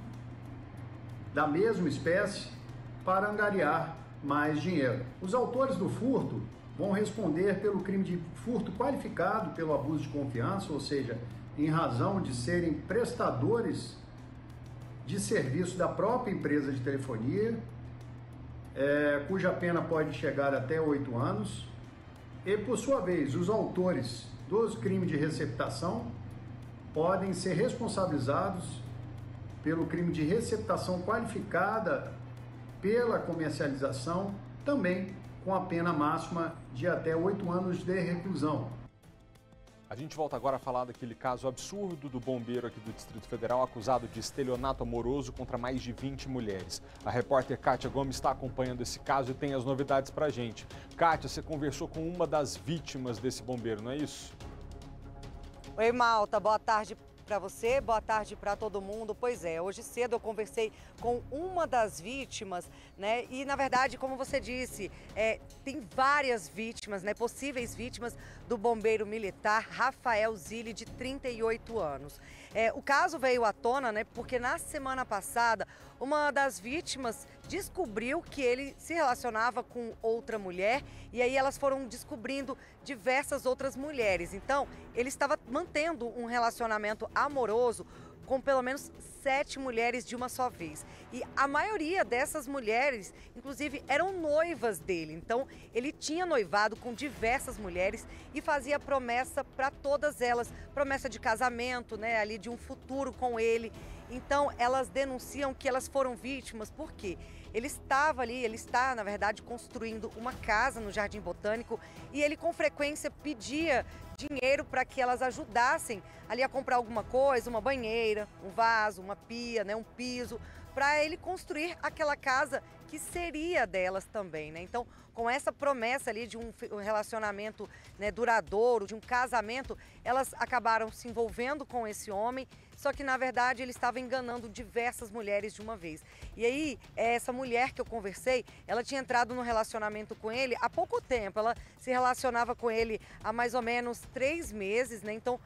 da mesma espécie para angariar mais dinheiro. Os autores do furto vão responder pelo crime de furto qualificado pelo abuso de confiança, ou seja, em razão de serem prestadores de serviço da própria empresa de telefonia, cuja pena pode chegar até 8 anos. E, por sua vez, os autores dos crimes de receptação podem ser responsabilizados pelo crime de receptação qualificada pela comercialização, também com a pena máxima de até 8 anos de reclusão. A gente volta agora a falar daquele caso absurdo do bombeiro aqui do Distrito Federal acusado de estelionato amoroso contra mais de 20 mulheres. A repórter Kátia Gomes está acompanhando esse caso e tem as novidades pra gente. Kátia, você conversou com uma das vítimas desse bombeiro, não é isso? Oi, Malta, boa tarde para você, boa tarde para todo mundo. Pois é, hoje cedo eu conversei com uma das vítimas, né? E na verdade, como você disse, tem várias vítimas, né? Possíveis vítimas do bombeiro militar Rafael Zilli, de 38 anos. O caso veio à tona, né? Porque na semana passada, uma das vítimas descobriu que ele se relacionava com outra mulher e aí elas foram descobrindo diversas outras mulheres. Então, ele estava mantendo um relacionamento amoroso com pelo menos 7 mulheres de uma só vez. E a maioria dessas mulheres, inclusive, eram noivas dele. Então, ele tinha noivado com diversas mulheres e fazia promessa para todas elas, promessa de casamento, né, ali de um futuro com ele. Então, elas denunciam que elas foram vítimas porque ele está, na verdade, construindo uma casa no Jardim Botânico e ele, com frequência, pedia dinheiro para que elas ajudassem ali a comprar alguma coisa, uma banheira, um vaso, uma pia, né, um piso, para ele construir aquela casa que seria delas também, né? Então, com essa promessa ali de um relacionamento, né, duradouro, de um casamento, elas acabaram se envolvendo com esse homem, só que na verdade ele estava enganando diversas mulheres de uma vez. E aí, essa mulher que eu conversei, ela tinha entrado no relacionamento com ele há pouco tempo, ela se relacionava com ele há mais ou menos 3 meses, né? Então,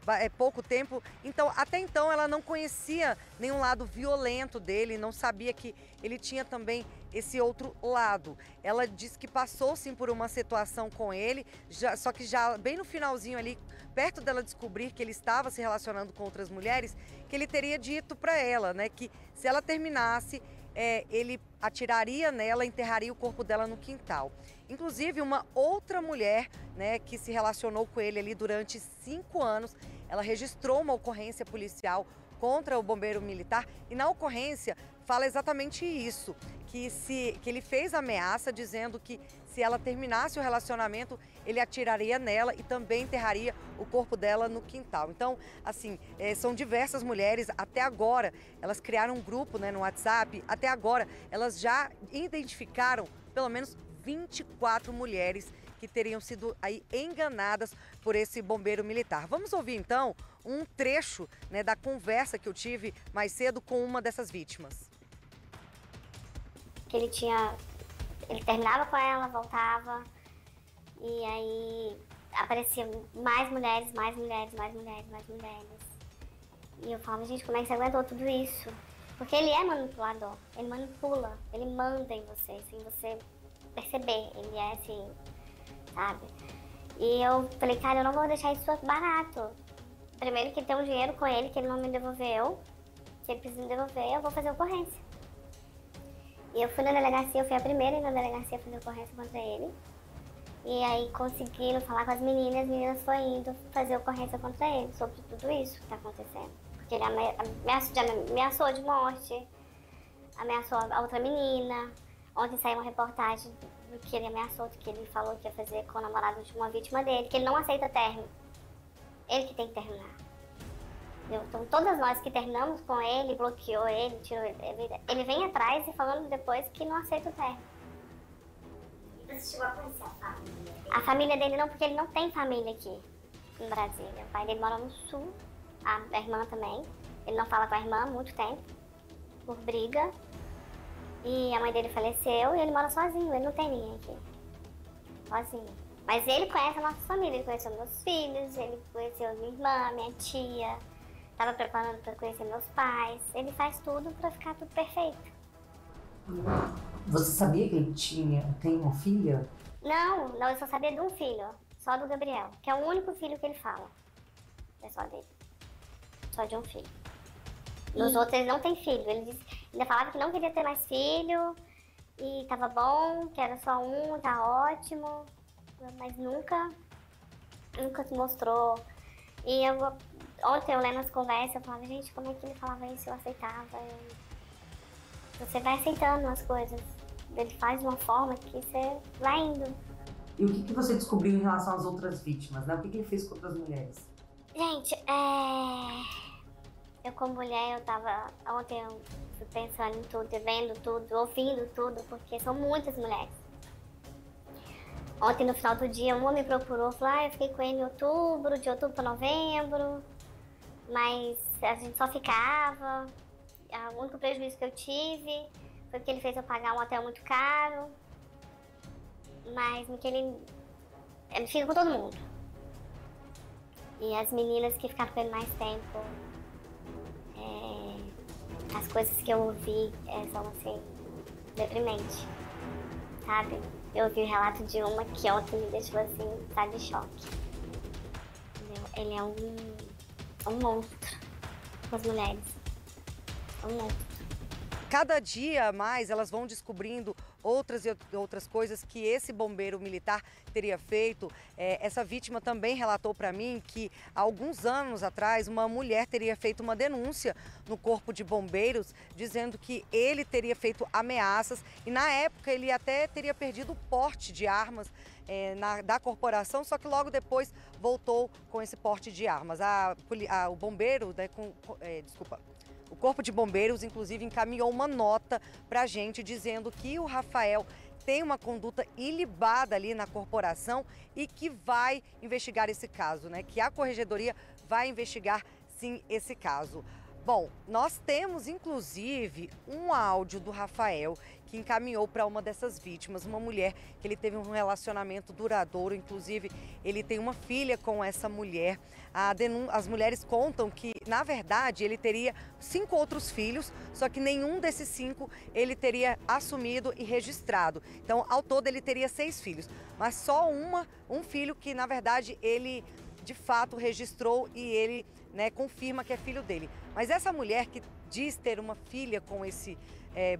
é pouco tempo. Então, até então, ela não conhecia nenhum lado violento dele, não sabia que ele tinha também esse outro lado. Ela disse que passou, sim, por uma situação com ele, só que já bem no finalzinho ali, perto dela descobrir que ele estava se relacionando com outras mulheres, que ele teria dito para ela, né, que se ela terminasse, ele atiraria nela, enterraria o corpo dela no quintal. Inclusive, uma outra mulher, né, que se relacionou com ele ali durante 5 anos, ela registrou uma ocorrência policial contra o bombeiro militar e na ocorrência fala exatamente isso, que ele fez ameaça dizendo que se ela terminasse o relacionamento, ele atiraria nela e também enterraria o corpo dela no quintal. Então, assim, são diversas mulheres, até agora, elas criaram um grupo, né, no WhatsApp, até agora elas já identificaram pelo menos 24 mulheres que teriam sido aí enganadas por esse bombeiro militar. Vamos ouvir então um trecho, né, da conversa que eu tive mais cedo com uma dessas vítimas. Que ele terminava com ela, voltava e aí apareciam mais mulheres, mais mulheres, mais mulheres, mais mulheres. E eu falava, gente, como é que você aguentou tudo isso? Porque ele é manipulador, ele manipula, ele manda em você, sem você perceber, ele é assim, sabe? E eu falei, cara, eu não vou deixar isso barato. Primeiro que tem um dinheiro com ele que ele não me devolveu, se ele precisa me devolver, eu vou fazer ocorrência. E eu fui na delegacia, eu fui a primeira na delegacia a fazer ocorrência contra ele. E aí conseguiram falar com as meninas foram indo fazer ocorrência contra ele sobre tudo isso que tá acontecendo. Porque ele ameaçou de morte, ameaçou a outra menina. Ontem saiu uma reportagem do que ele ameaçou, do que ele falou que ia fazer com o namorado de uma vítima dele, que ele não aceita término. Ele que tem que terminar. Então todas nós que terminamos com ele, bloqueou ele, tirou ele vem atrás e falando depois que não aceita o término. Você chegou a conhecer a família? A família dele não, porque ele não tem família aqui em Brasília. O pai dele mora no sul, a irmã também. Ele não fala com a irmã há muito tempo, por briga. E a mãe dele faleceu e ele mora sozinho, ele não tem ninguém aqui. Sozinho. Mas ele conhece a nossa família, ele conheceu meus filhos, ele conheceu minha irmã, minha tia. Tava preparando para conhecer meus pais. Ele faz tudo para ficar tudo perfeito. Você sabia que ele tem uma filha? Não, eu só sabia de um filho, só do Gabriel, que é o único filho que ele fala. É só dele. Só de um filho. Nos outros ele não tem filho. Ele ainda falava que não queria ter mais filho e tava bom, que era só um, tá ótimo. Mas nunca se mostrou. E ontem eu lendo as conversas, eu falava, gente, como é que ele falava isso? Eu aceitava. Você vai aceitando as coisas. Ele faz de uma forma que você vai indo. E o que você descobriu em relação às outras vítimas, né? O que ele fez com outras mulheres? Gente, eu como mulher, ontem eu fui pensando em tudo, vendo tudo, ouvindo tudo, porque são muitas mulheres. Ontem, no final do dia, uma me procurou, falou, eu fiquei com ele em outubro, de outubro para novembro, mas a gente só ficava. O único prejuízo que eu tive foi que ele fez eu pagar um hotel muito caro, mas que ele fica com todo mundo. E as meninas que ficaram com ele mais tempo, as coisas que eu ouvi são assim, deprimentes, sabe? Eu ouvi o relato de uma que ontem me deixou assim, tá de choque. Entendeu? Ele é um monstro com as mulheres. Um monstro. Cada dia mais elas vão descobrindo outras coisas que esse bombeiro militar teria feito. Essa vítima também relatou para mim que há alguns anos atrás uma mulher teria feito uma denúncia no corpo de bombeiros dizendo que ele teria feito ameaças e na época ele até teria perdido o porte de armas da corporação, só que logo depois voltou com esse porte de armas. O bombeiro, né, o Corpo de Bombeiros, inclusive, encaminhou uma nota para a gente dizendo que o Rafael tem uma conduta ilibada ali na corporação e que vai investigar esse caso, né? Que a Corregedoria vai investigar, sim, esse caso. Bom, nós temos, inclusive, um áudio do Rafael que encaminhou para uma dessas vítimas, uma mulher que ele teve um relacionamento duradouro, inclusive ele tem uma filha com essa mulher. As mulheres contam que, na verdade, ele teria 5 outros filhos, só que nenhum desses 5 ele teria assumido e registrado. Então, ao todo, ele teria 6 filhos, mas só um filho que, na verdade, ele de fato registrou e ele, né, confirma que é filho dele. Mas essa mulher que diz ter uma filha com esse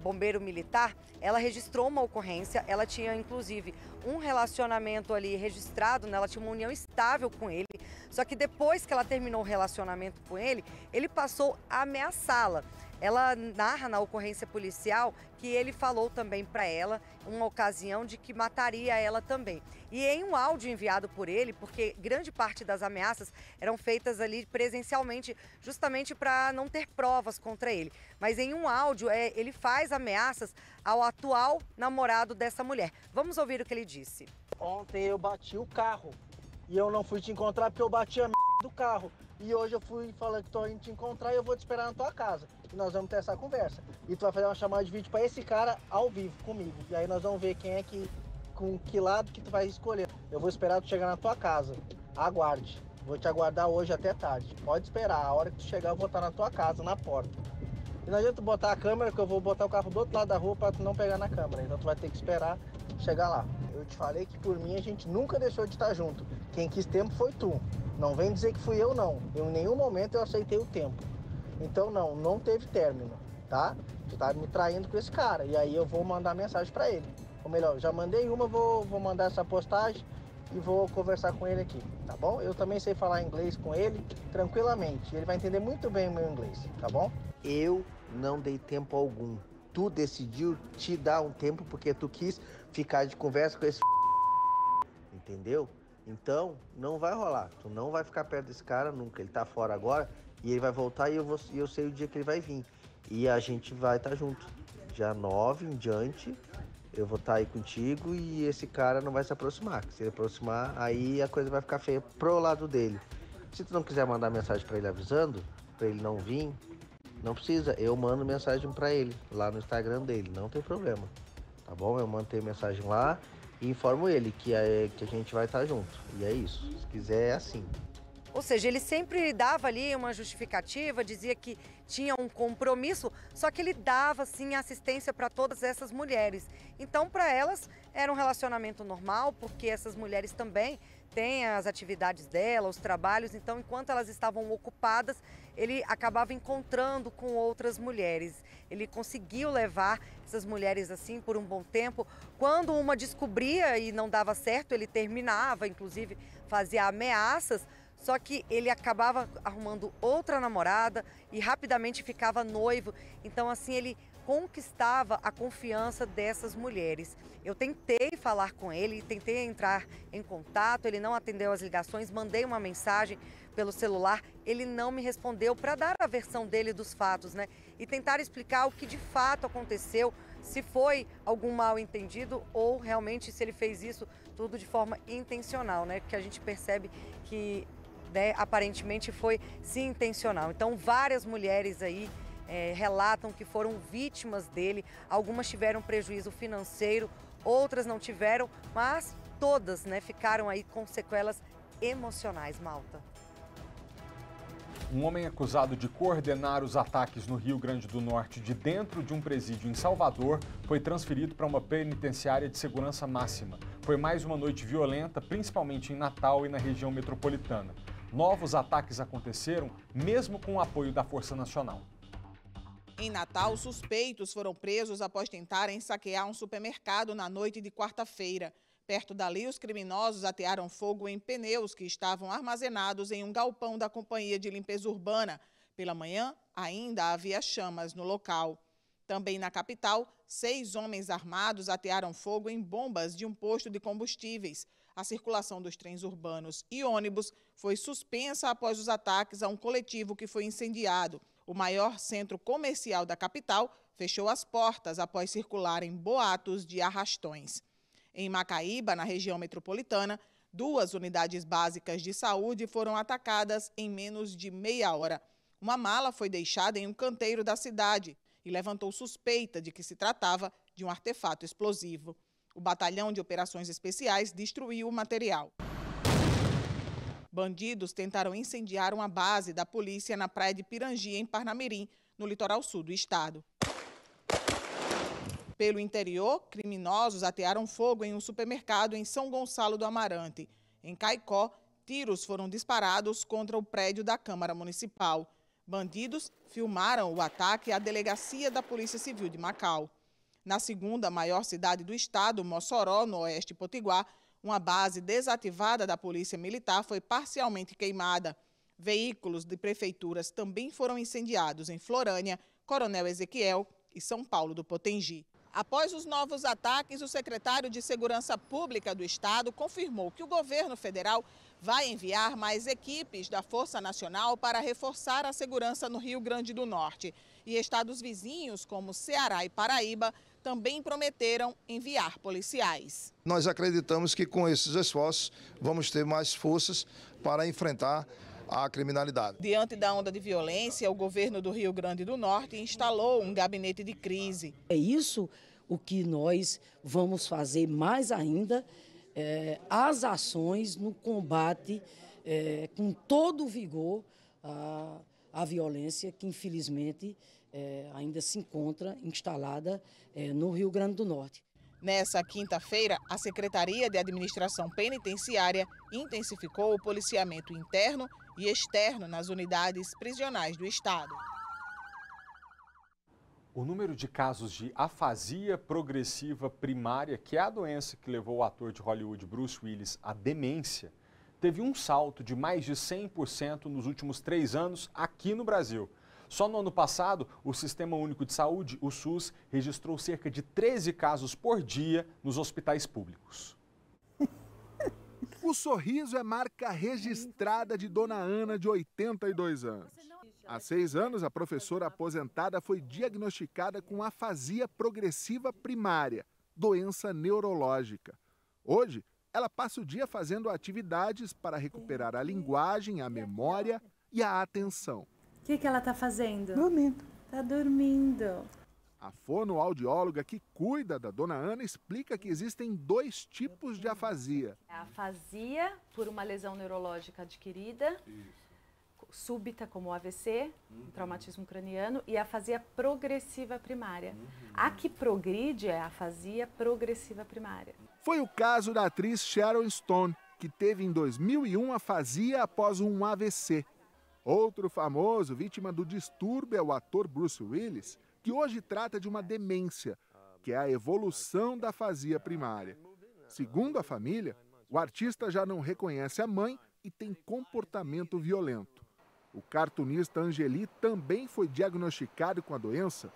bombeiro militar, ela registrou uma ocorrência, ela tinha inclusive um relacionamento ali registrado, né? Ela tinha uma união estável com ele, só que depois que ela terminou o relacionamento com ele, ele passou a ameaçá-la. Ela narra na ocorrência policial que ele falou também para ela, uma ocasião, de que mataria ela também. E em um áudio enviado por ele, porque grande parte das ameaças eram feitas ali presencialmente, justamente para não ter provas contra ele. Mas em um áudio, ele faz ameaças ao atual namorado dessa mulher. Vamos ouvir o que ele disse. Ontem eu bati o carro e eu não fui te encontrar porque eu bati a do carro. E hoje eu fui falando que tô indo te encontrar e eu vou te esperar na tua casa. E nós vamos ter essa conversa. E tu vai fazer uma chamada de vídeo para esse cara ao vivo comigo. E aí nós vamos ver quem é que, com que lado que tu vai escolher. Eu vou esperar tu chegar na tua casa. Aguarde. Vou te aguardar hoje até tarde. Pode esperar. A hora que tu chegar eu vou estar na tua casa, na porta. E não adianta tu botar a câmera, que eu vou botar o carro do outro lado da rua para tu não pegar na câmera. Então tu vai ter que esperar chegar lá. Eu te falei que por mim a gente nunca deixou de estar junto. Quem quis tempo foi tu. Não vem dizer que fui eu, não. Em nenhum momento eu aceitei o tempo. Então não teve término, tá? Tu tá me traindo com esse cara. E aí eu vou mandar mensagem pra ele. Ou melhor, já mandei uma, vou mandar essa postagem e vou conversar com ele aqui, tá bom? Eu também sei falar inglês com ele tranquilamente. Ele vai entender muito bem o meu inglês, tá bom? Eu não dei tempo algum. Tu decidiu te dar um tempo porque tu quis ficar de conversa com esse entendeu? Então, não vai rolar. Tu não vai ficar perto desse cara nunca. Ele tá fora agora e ele vai voltar e eu sei o dia que ele vai vir. E a gente vai estar junto. Dia 9 em diante, eu vou estar aí contigo e esse cara não vai se aproximar. Se ele aproximar, aí a coisa vai ficar feia pro lado dele. Se tu não quiser mandar mensagem para ele avisando, para ele não vir, não precisa. Eu mando mensagem para ele lá no Instagram dele, não tem problema. Tá bom? Eu mando mensagem lá e informo ele que a gente vai estar junto. E é isso. Se quiser, é assim. Ou seja, ele sempre dava ali uma justificativa, dizia que tinha um compromisso, só que ele dava, sim, assistência para todas essas mulheres. Então, para elas, era um relacionamento normal, porque essas mulheres também têm as atividades dela, os trabalhos. Então, enquanto elas estavam ocupadas, ele acabava encontrando com outras mulheres. Ele conseguiu levar essas mulheres assim por um bom tempo. Quando uma descobria e não dava certo, ele terminava, inclusive fazia ameaças. Só que ele acabava arrumando outra namorada e rapidamente ficava noivo. Então, assim, ele conquistava a confiança dessas mulheres. Eu tentei falar com ele, tentei entrar em contato, ele não atendeu as ligações, mandei uma mensagem pelo celular, ele não me respondeu para dar a versão dele dos fatos, né? E tentar explicar o que de fato aconteceu, se foi algum mal entendido ou realmente se ele fez isso tudo de forma intencional, né? Porque a gente percebe que aparentemente foi sim intencional. Então, várias mulheres aí relatam que foram vítimas dele. Algumas tiveram prejuízo financeiro, outras não tiveram, mas todas, né, ficaram aí com sequelas emocionais, Malta. Um homem acusado de coordenar os ataques no Rio Grande do Norte de dentro de um presídio em Salvador foi transferido para uma penitenciária de segurança máxima. Foi mais uma noite violenta, principalmente em Natal e na região metropolitana. Novos ataques aconteceram, mesmo com o apoio da Força Nacional. Em Natal, suspeitos foram presos após tentarem saquear um supermercado na noite de quarta-feira. Perto dali, os criminosos atearam fogo em pneus que estavam armazenados em um galpão da Companhia de Limpeza Urbana. Pela manhã, ainda havia chamas no local. Também na capital, 6 homens armados atearam fogo em bombas de um posto de combustíveis. A circulação dos trens urbanos e ônibus foi suspensa após os ataques a um coletivo que foi incendiado. O maior centro comercial da capital fechou as portas após circularem boatos de arrastões. Em Macaíba, na região metropolitana, 2 unidades básicas de saúde foram atacadas em menos de meia hora. Uma mala foi deixada em um canteiro da cidade e levantou suspeita de que se tratava de um artefato explosivo. O Batalhão de Operações Especiais destruiu o material. Bandidos tentaram incendiar uma base da polícia na praia de Pirangi, em Parnamirim, no litoral sul do estado. Pelo interior, criminosos atearam fogo em um supermercado em São Gonçalo do Amarante. Em Caicó, tiros foram disparados contra o prédio da Câmara Municipal. Bandidos filmaram o ataque à delegacia da Polícia Civil de Macau. Na segunda maior cidade do estado, Mossoró, no oeste potiguar, uma base desativada da Polícia Militar foi parcialmente queimada. Veículos de prefeituras também foram incendiados em Florânia, Coronel Ezequiel e São Paulo do Potengi. Após os novos ataques, o secretário de Segurança Pública do estado confirmou que o governo federal vai enviar mais equipes da Força Nacional para reforçar a segurança no Rio Grande do Norte. E estados vizinhos, como Ceará e Paraíba, também prometeram enviar policiais. Nós acreditamos que com esses esforços vamos ter mais forças para enfrentar a criminalidade. Diante da onda de violência, o governo do Rio Grande do Norte instalou um gabinete de crise. É isso o que nós vamos fazer mais ainda, as ações no combate com todo o vigor à violência que infelizmente ainda se encontra instalada no Rio Grande do Norte. Nessa quinta-feira, a Secretaria de Administração Penitenciária intensificou o policiamento interno e externo nas unidades prisionais do estado. O número de casos de afasia progressiva primária, que é a doença que levou o ator de Hollywood Bruce Willis à demência, teve um salto de mais de 100% nos últimos 3 anos aqui no Brasil. Só no ano passado, o Sistema Único de Saúde, o SUS, registrou cerca de 13 casos por dia nos hospitais públicos. O sorriso é marca registrada de Dona Ana, de 82 anos. Há 6 anos, a professora aposentada foi diagnosticada com afasia progressiva primária, doença neurológica. Hoje, ela passa o dia fazendo atividades para recuperar a linguagem, a memória e a atenção. O que ela está fazendo? Dormindo. Está dormindo. A fonoaudióloga que cuida da Dona Ana explica que existem 2 tipos de afasia. A afasia por uma lesão neurológica adquirida, súbita, como o AVC, traumatismo craniano, e a afasia progressiva primária. A que progride é a afasia progressiva primária. Foi o caso da atriz Sharon Stone, que teve em 2001 afasia após um AVC. Outro famoso vítima do distúrbio é o ator Bruce Willis, que hoje trata de uma demência, que é a evolução da afasia primária. Segundo a família, o artista já não reconhece a mãe e tem comportamento violento. O cartunista Angeli também foi diagnosticado com a doença.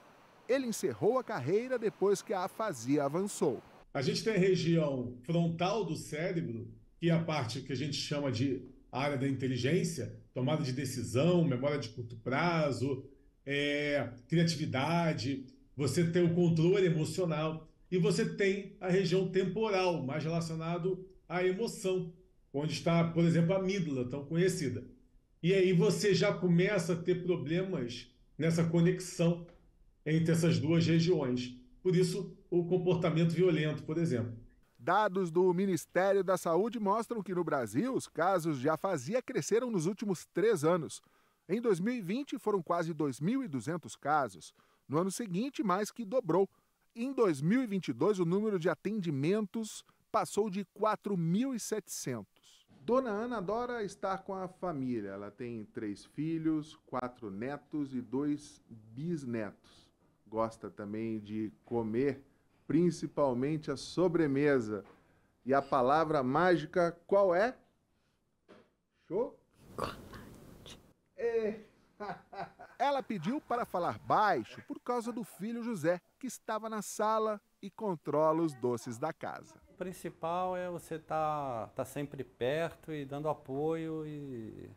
Ele encerrou a carreira depois que a afasia avançou. A gente tem a região frontal do cérebro, que é a parte que a gente chama de área da inteligência, tomada de decisão, memória de curto prazo, criatividade, você tem o controle emocional e você tem a região temporal, mais relacionado à emoção, onde está, por exemplo, a amígdala, tão conhecida. E aí você já começa a ter problemas nessa conexão entre essas 2 regiões. Por isso, o comportamento violento, por exemplo. Dados do Ministério da Saúde mostram que no Brasil os casos de afasia cresceram nos últimos 3 anos. Em 2020 foram quase 2.200 casos. No ano seguinte, mais que dobrou. Em 2022, o número de atendimentos passou de 4.700. Dona Ana adora estar com a família. Ela tem 3 filhos, 4 netos e 2 bisnetos. Gosta também de comer, principalmente a sobremesa. E a palavra mágica qual é? Chocolate. Ela pediu para falar baixo por causa do filho José, que estava na sala e controla os doces da casa. O principal é você tá sempre perto e dando apoio, e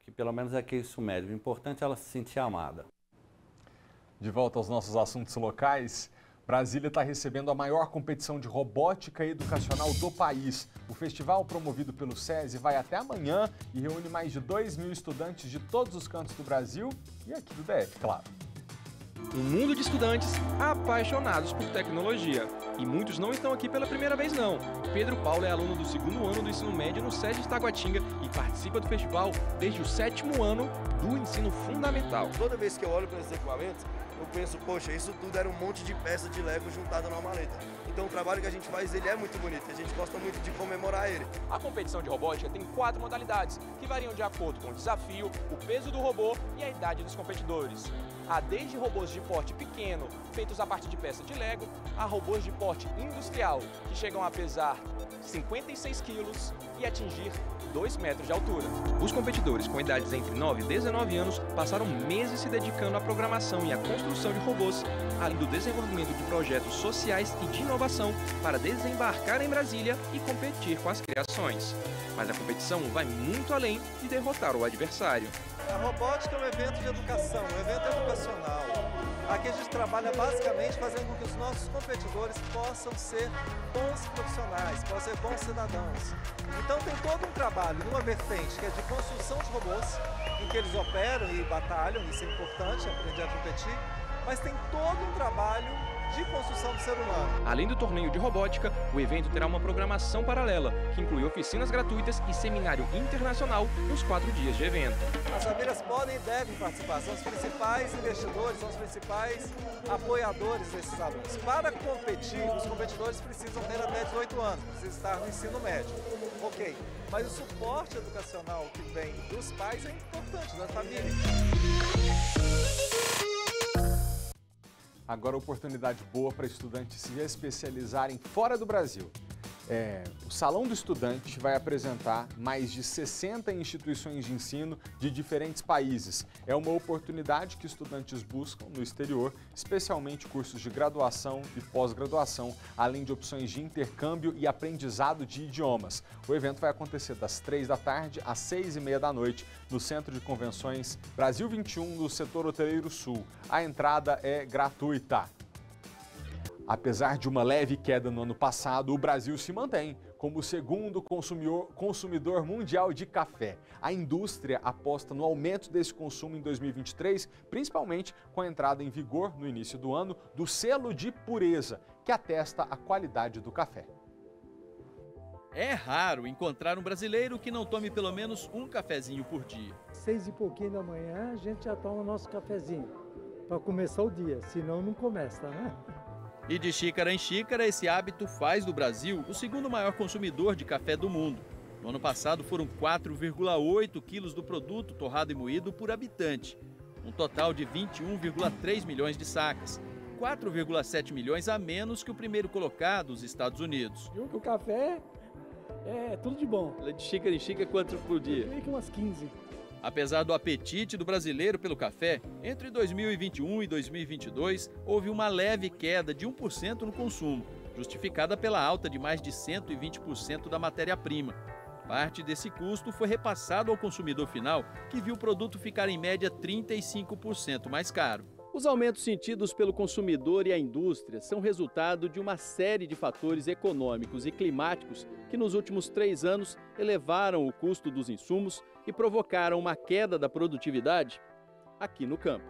que pelo menos é que isso mede. O importante é ela se sentir amada. De volta aos nossos assuntos locais, Brasília está recebendo a maior competição de robótica educacional do país. O festival, promovido pelo SESI, vai até amanhã e reúne mais de 2.000 estudantes de todos os cantos do Brasil e aqui do DF, claro. Um mundo de estudantes apaixonados por tecnologia. E muitos não estão aqui pela primeira vez, não. Pedro Paulo é aluno do 2º ano do ensino médio no SESI de Taguatinga e participa do festival desde o 7º ano do ensino fundamental. Toda vez que eu olho para esses equipamentos, eu penso, poxa, isso tudo era um monte de peça de Lego juntada numa maleta. Então o trabalho que a gente faz, ele é muito bonito, a gente gosta muito de comemorar ele. A competição de robótica tem 4 modalidades, que variam de acordo com o desafio, o peso do robô e a idade dos competidores. Há desde robôs de porte pequeno, feitos a partir de peça de Lego, a robôs de porte industrial, que chegam a pesar 56 quilos e atingir 2 metros de altura. Os competidores com idades entre 9 e 19 anos passaram meses se dedicando à programação e à construção de robôs, além do desenvolvimento de projetos sociais e de inovação para desembarcar em Brasília e competir com as criações. Mas a competição vai muito além de derrotar o adversário. A robótica é um evento de educação, um evento educacional. Aqui a gente trabalha basicamente fazendo com que os nossos competidores possam ser bons profissionais, possam ser bons cidadãos. Então tem todo um trabalho numa vertente que é de construção de robôs, em que eles operam e batalham, isso é importante, aprender a competir, mas tem todo um trabalho de construção do ser humano. Além do torneio de robótica, o evento terá uma programação paralela, que inclui oficinas gratuitas e seminário internacional nos 4 dias de evento. As famílias podem e devem participar, são os principais investidores, são os principais apoiadores desses alunos. Para competir, os competidores precisam ter até 18 anos, precisam estar no ensino médio. Ok, mas o suporte educacional que vem dos pais é importante, da família. Agora, oportunidade boa para estudantes se especializarem fora do Brasil. O Salão do Estudante vai apresentar mais de 60 instituições de ensino de diferentes países. É uma oportunidade que estudantes buscam no exterior, especialmente cursos de graduação e pós-graduação, além de opções de intercâmbio e aprendizado de idiomas. O evento vai acontecer das 3 da tarde às 6h30 da noite no Centro de Convenções Brasil 21, no setor hoteleiro sul. A entrada é gratuita. Apesar de uma leve queda no ano passado, o Brasil se mantém como o segundo consumidor mundial de café. A indústria aposta no aumento desse consumo em 2023, principalmente com a entrada em vigor, no início do ano, do selo de pureza, que atesta a qualidade do café. É raro encontrar um brasileiro que não tome pelo menos um cafezinho por dia. 6 e pouquinho da manhã, a gente já toma o nosso cafezinho, para começar o dia, senão não começa, né? E de xícara em xícara, esse hábito faz do Brasil o segundo maior consumidor de café do mundo. No ano passado foram 4,8 quilos do produto torrado e moído por habitante. Um total de 21,3 milhões de sacas. 4,7 milhões a menos que o primeiro colocado, os Estados Unidos. O café é tudo de bom. De xícara em xícara, quanto por dia? Meio que umas 15. Apesar do apetite do brasileiro pelo café, entre 2021 e 2022 houve uma leve queda de 1% no consumo, justificada pela alta de mais de 120% da matéria-prima. Parte desse custo foi repassado ao consumidor final, que viu o produto ficar em média 35% mais caro. Os aumentos sentidos pelo consumidor e a indústria são resultado de uma série de fatores econômicos e climáticos que nos últimos 3 anos elevaram o custo dos insumos e provocaram uma queda da produtividade aqui no campo.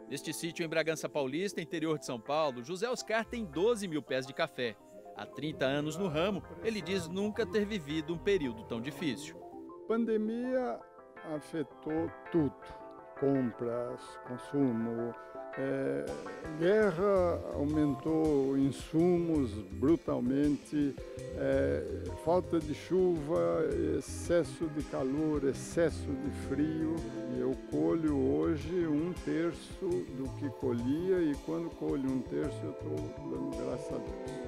Neste sítio em Bragança Paulista, interior de São Paulo, José Oscar tem 12 mil pés de café. Há 30 anos no ramo, ele diz nunca ter vivido um período tão difícil. A pandemia afetou tudo, compras, consumo. Guerra aumentou insumos brutalmente, falta de chuva, excesso de calor, excesso de frio. E eu colho hoje 1/3 do que colhia e quando colho 1/3 eu estou dando graças a Deus.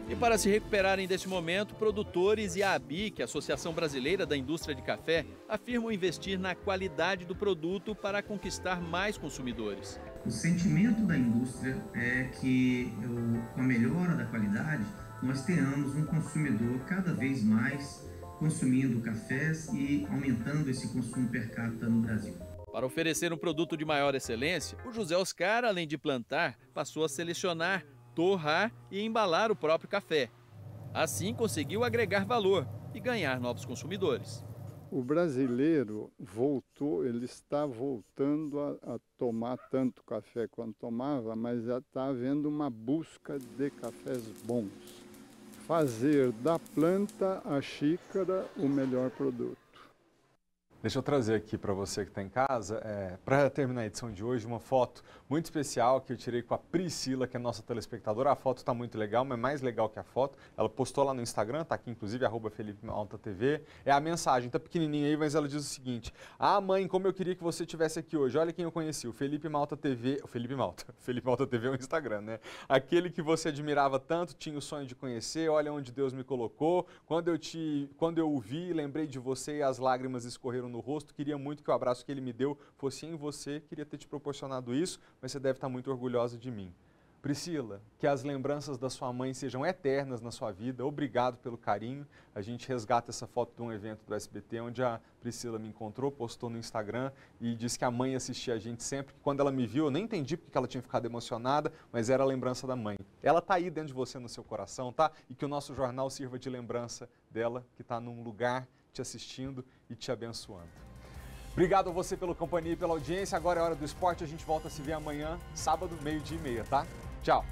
E para se recuperarem desse momento, produtores e a ABIC, a Associação Brasileira da Indústria de Café, afirmam investir na qualidade do produto para conquistar mais consumidores. O sentimento da indústria é que, com a melhora da qualidade, nós tenhamos um consumidor cada vez mais consumindo cafés e aumentando esse consumo per capita no Brasil. Para oferecer um produto de maior excelência, o José Oscar, além de plantar, passou a selecionar, torrar e embalar o próprio café. Assim, conseguiu agregar valor e ganhar novos consumidores. O brasileiro voltou, ele está voltando a tomar tanto café quanto tomava, mas já está havendo uma busca de cafés bons. Fazer da planta à xícara o melhor produto. Deixa eu trazer aqui para você que está em casa, para terminar a edição de hoje, uma foto muito especial que eu tirei com a Priscila, que é nossa telespectadora. A foto está muito legal, mas mais legal que a foto, ela postou lá no Instagram, está aqui inclusive, @FelipeMaltaTV. É a mensagem, está pequenininha aí, mas ela diz o seguinte: ah, mãe, como eu queria que você estivesse aqui hoje. Olha quem eu conheci, o Felipe Malta TV, Felipe Malta TV é o Instagram, né? Aquele que você admirava tanto, tinha o sonho de conhecer, olha onde Deus me colocou. Quando eu o vi, lembrei de você e as lágrimas escorreram no rosto, queria muito que o abraço que ele me deu fosse em você, queria ter te proporcionado isso, mas você deve estar muito orgulhosa de mim. Priscila, que as lembranças da sua mãe sejam eternas na sua vida, obrigado pelo carinho. A gente resgata essa foto de um evento do SBT, onde a Priscila me encontrou, postou no Instagram e disse que a mãe assistia a gente sempre, que quando ela me viu, eu nem entendi porque ela tinha ficado emocionada, mas era a lembrança da mãe. Ela está aí dentro de você, no seu coração, tá? E que o nosso jornal sirva de lembrança dela, que está num lugar te assistindo e te abençoando. Obrigado a você pela companhia e pela audiência. Agora é hora do esporte. A gente volta a se ver amanhã, sábado, 12:30, tá? Tchau!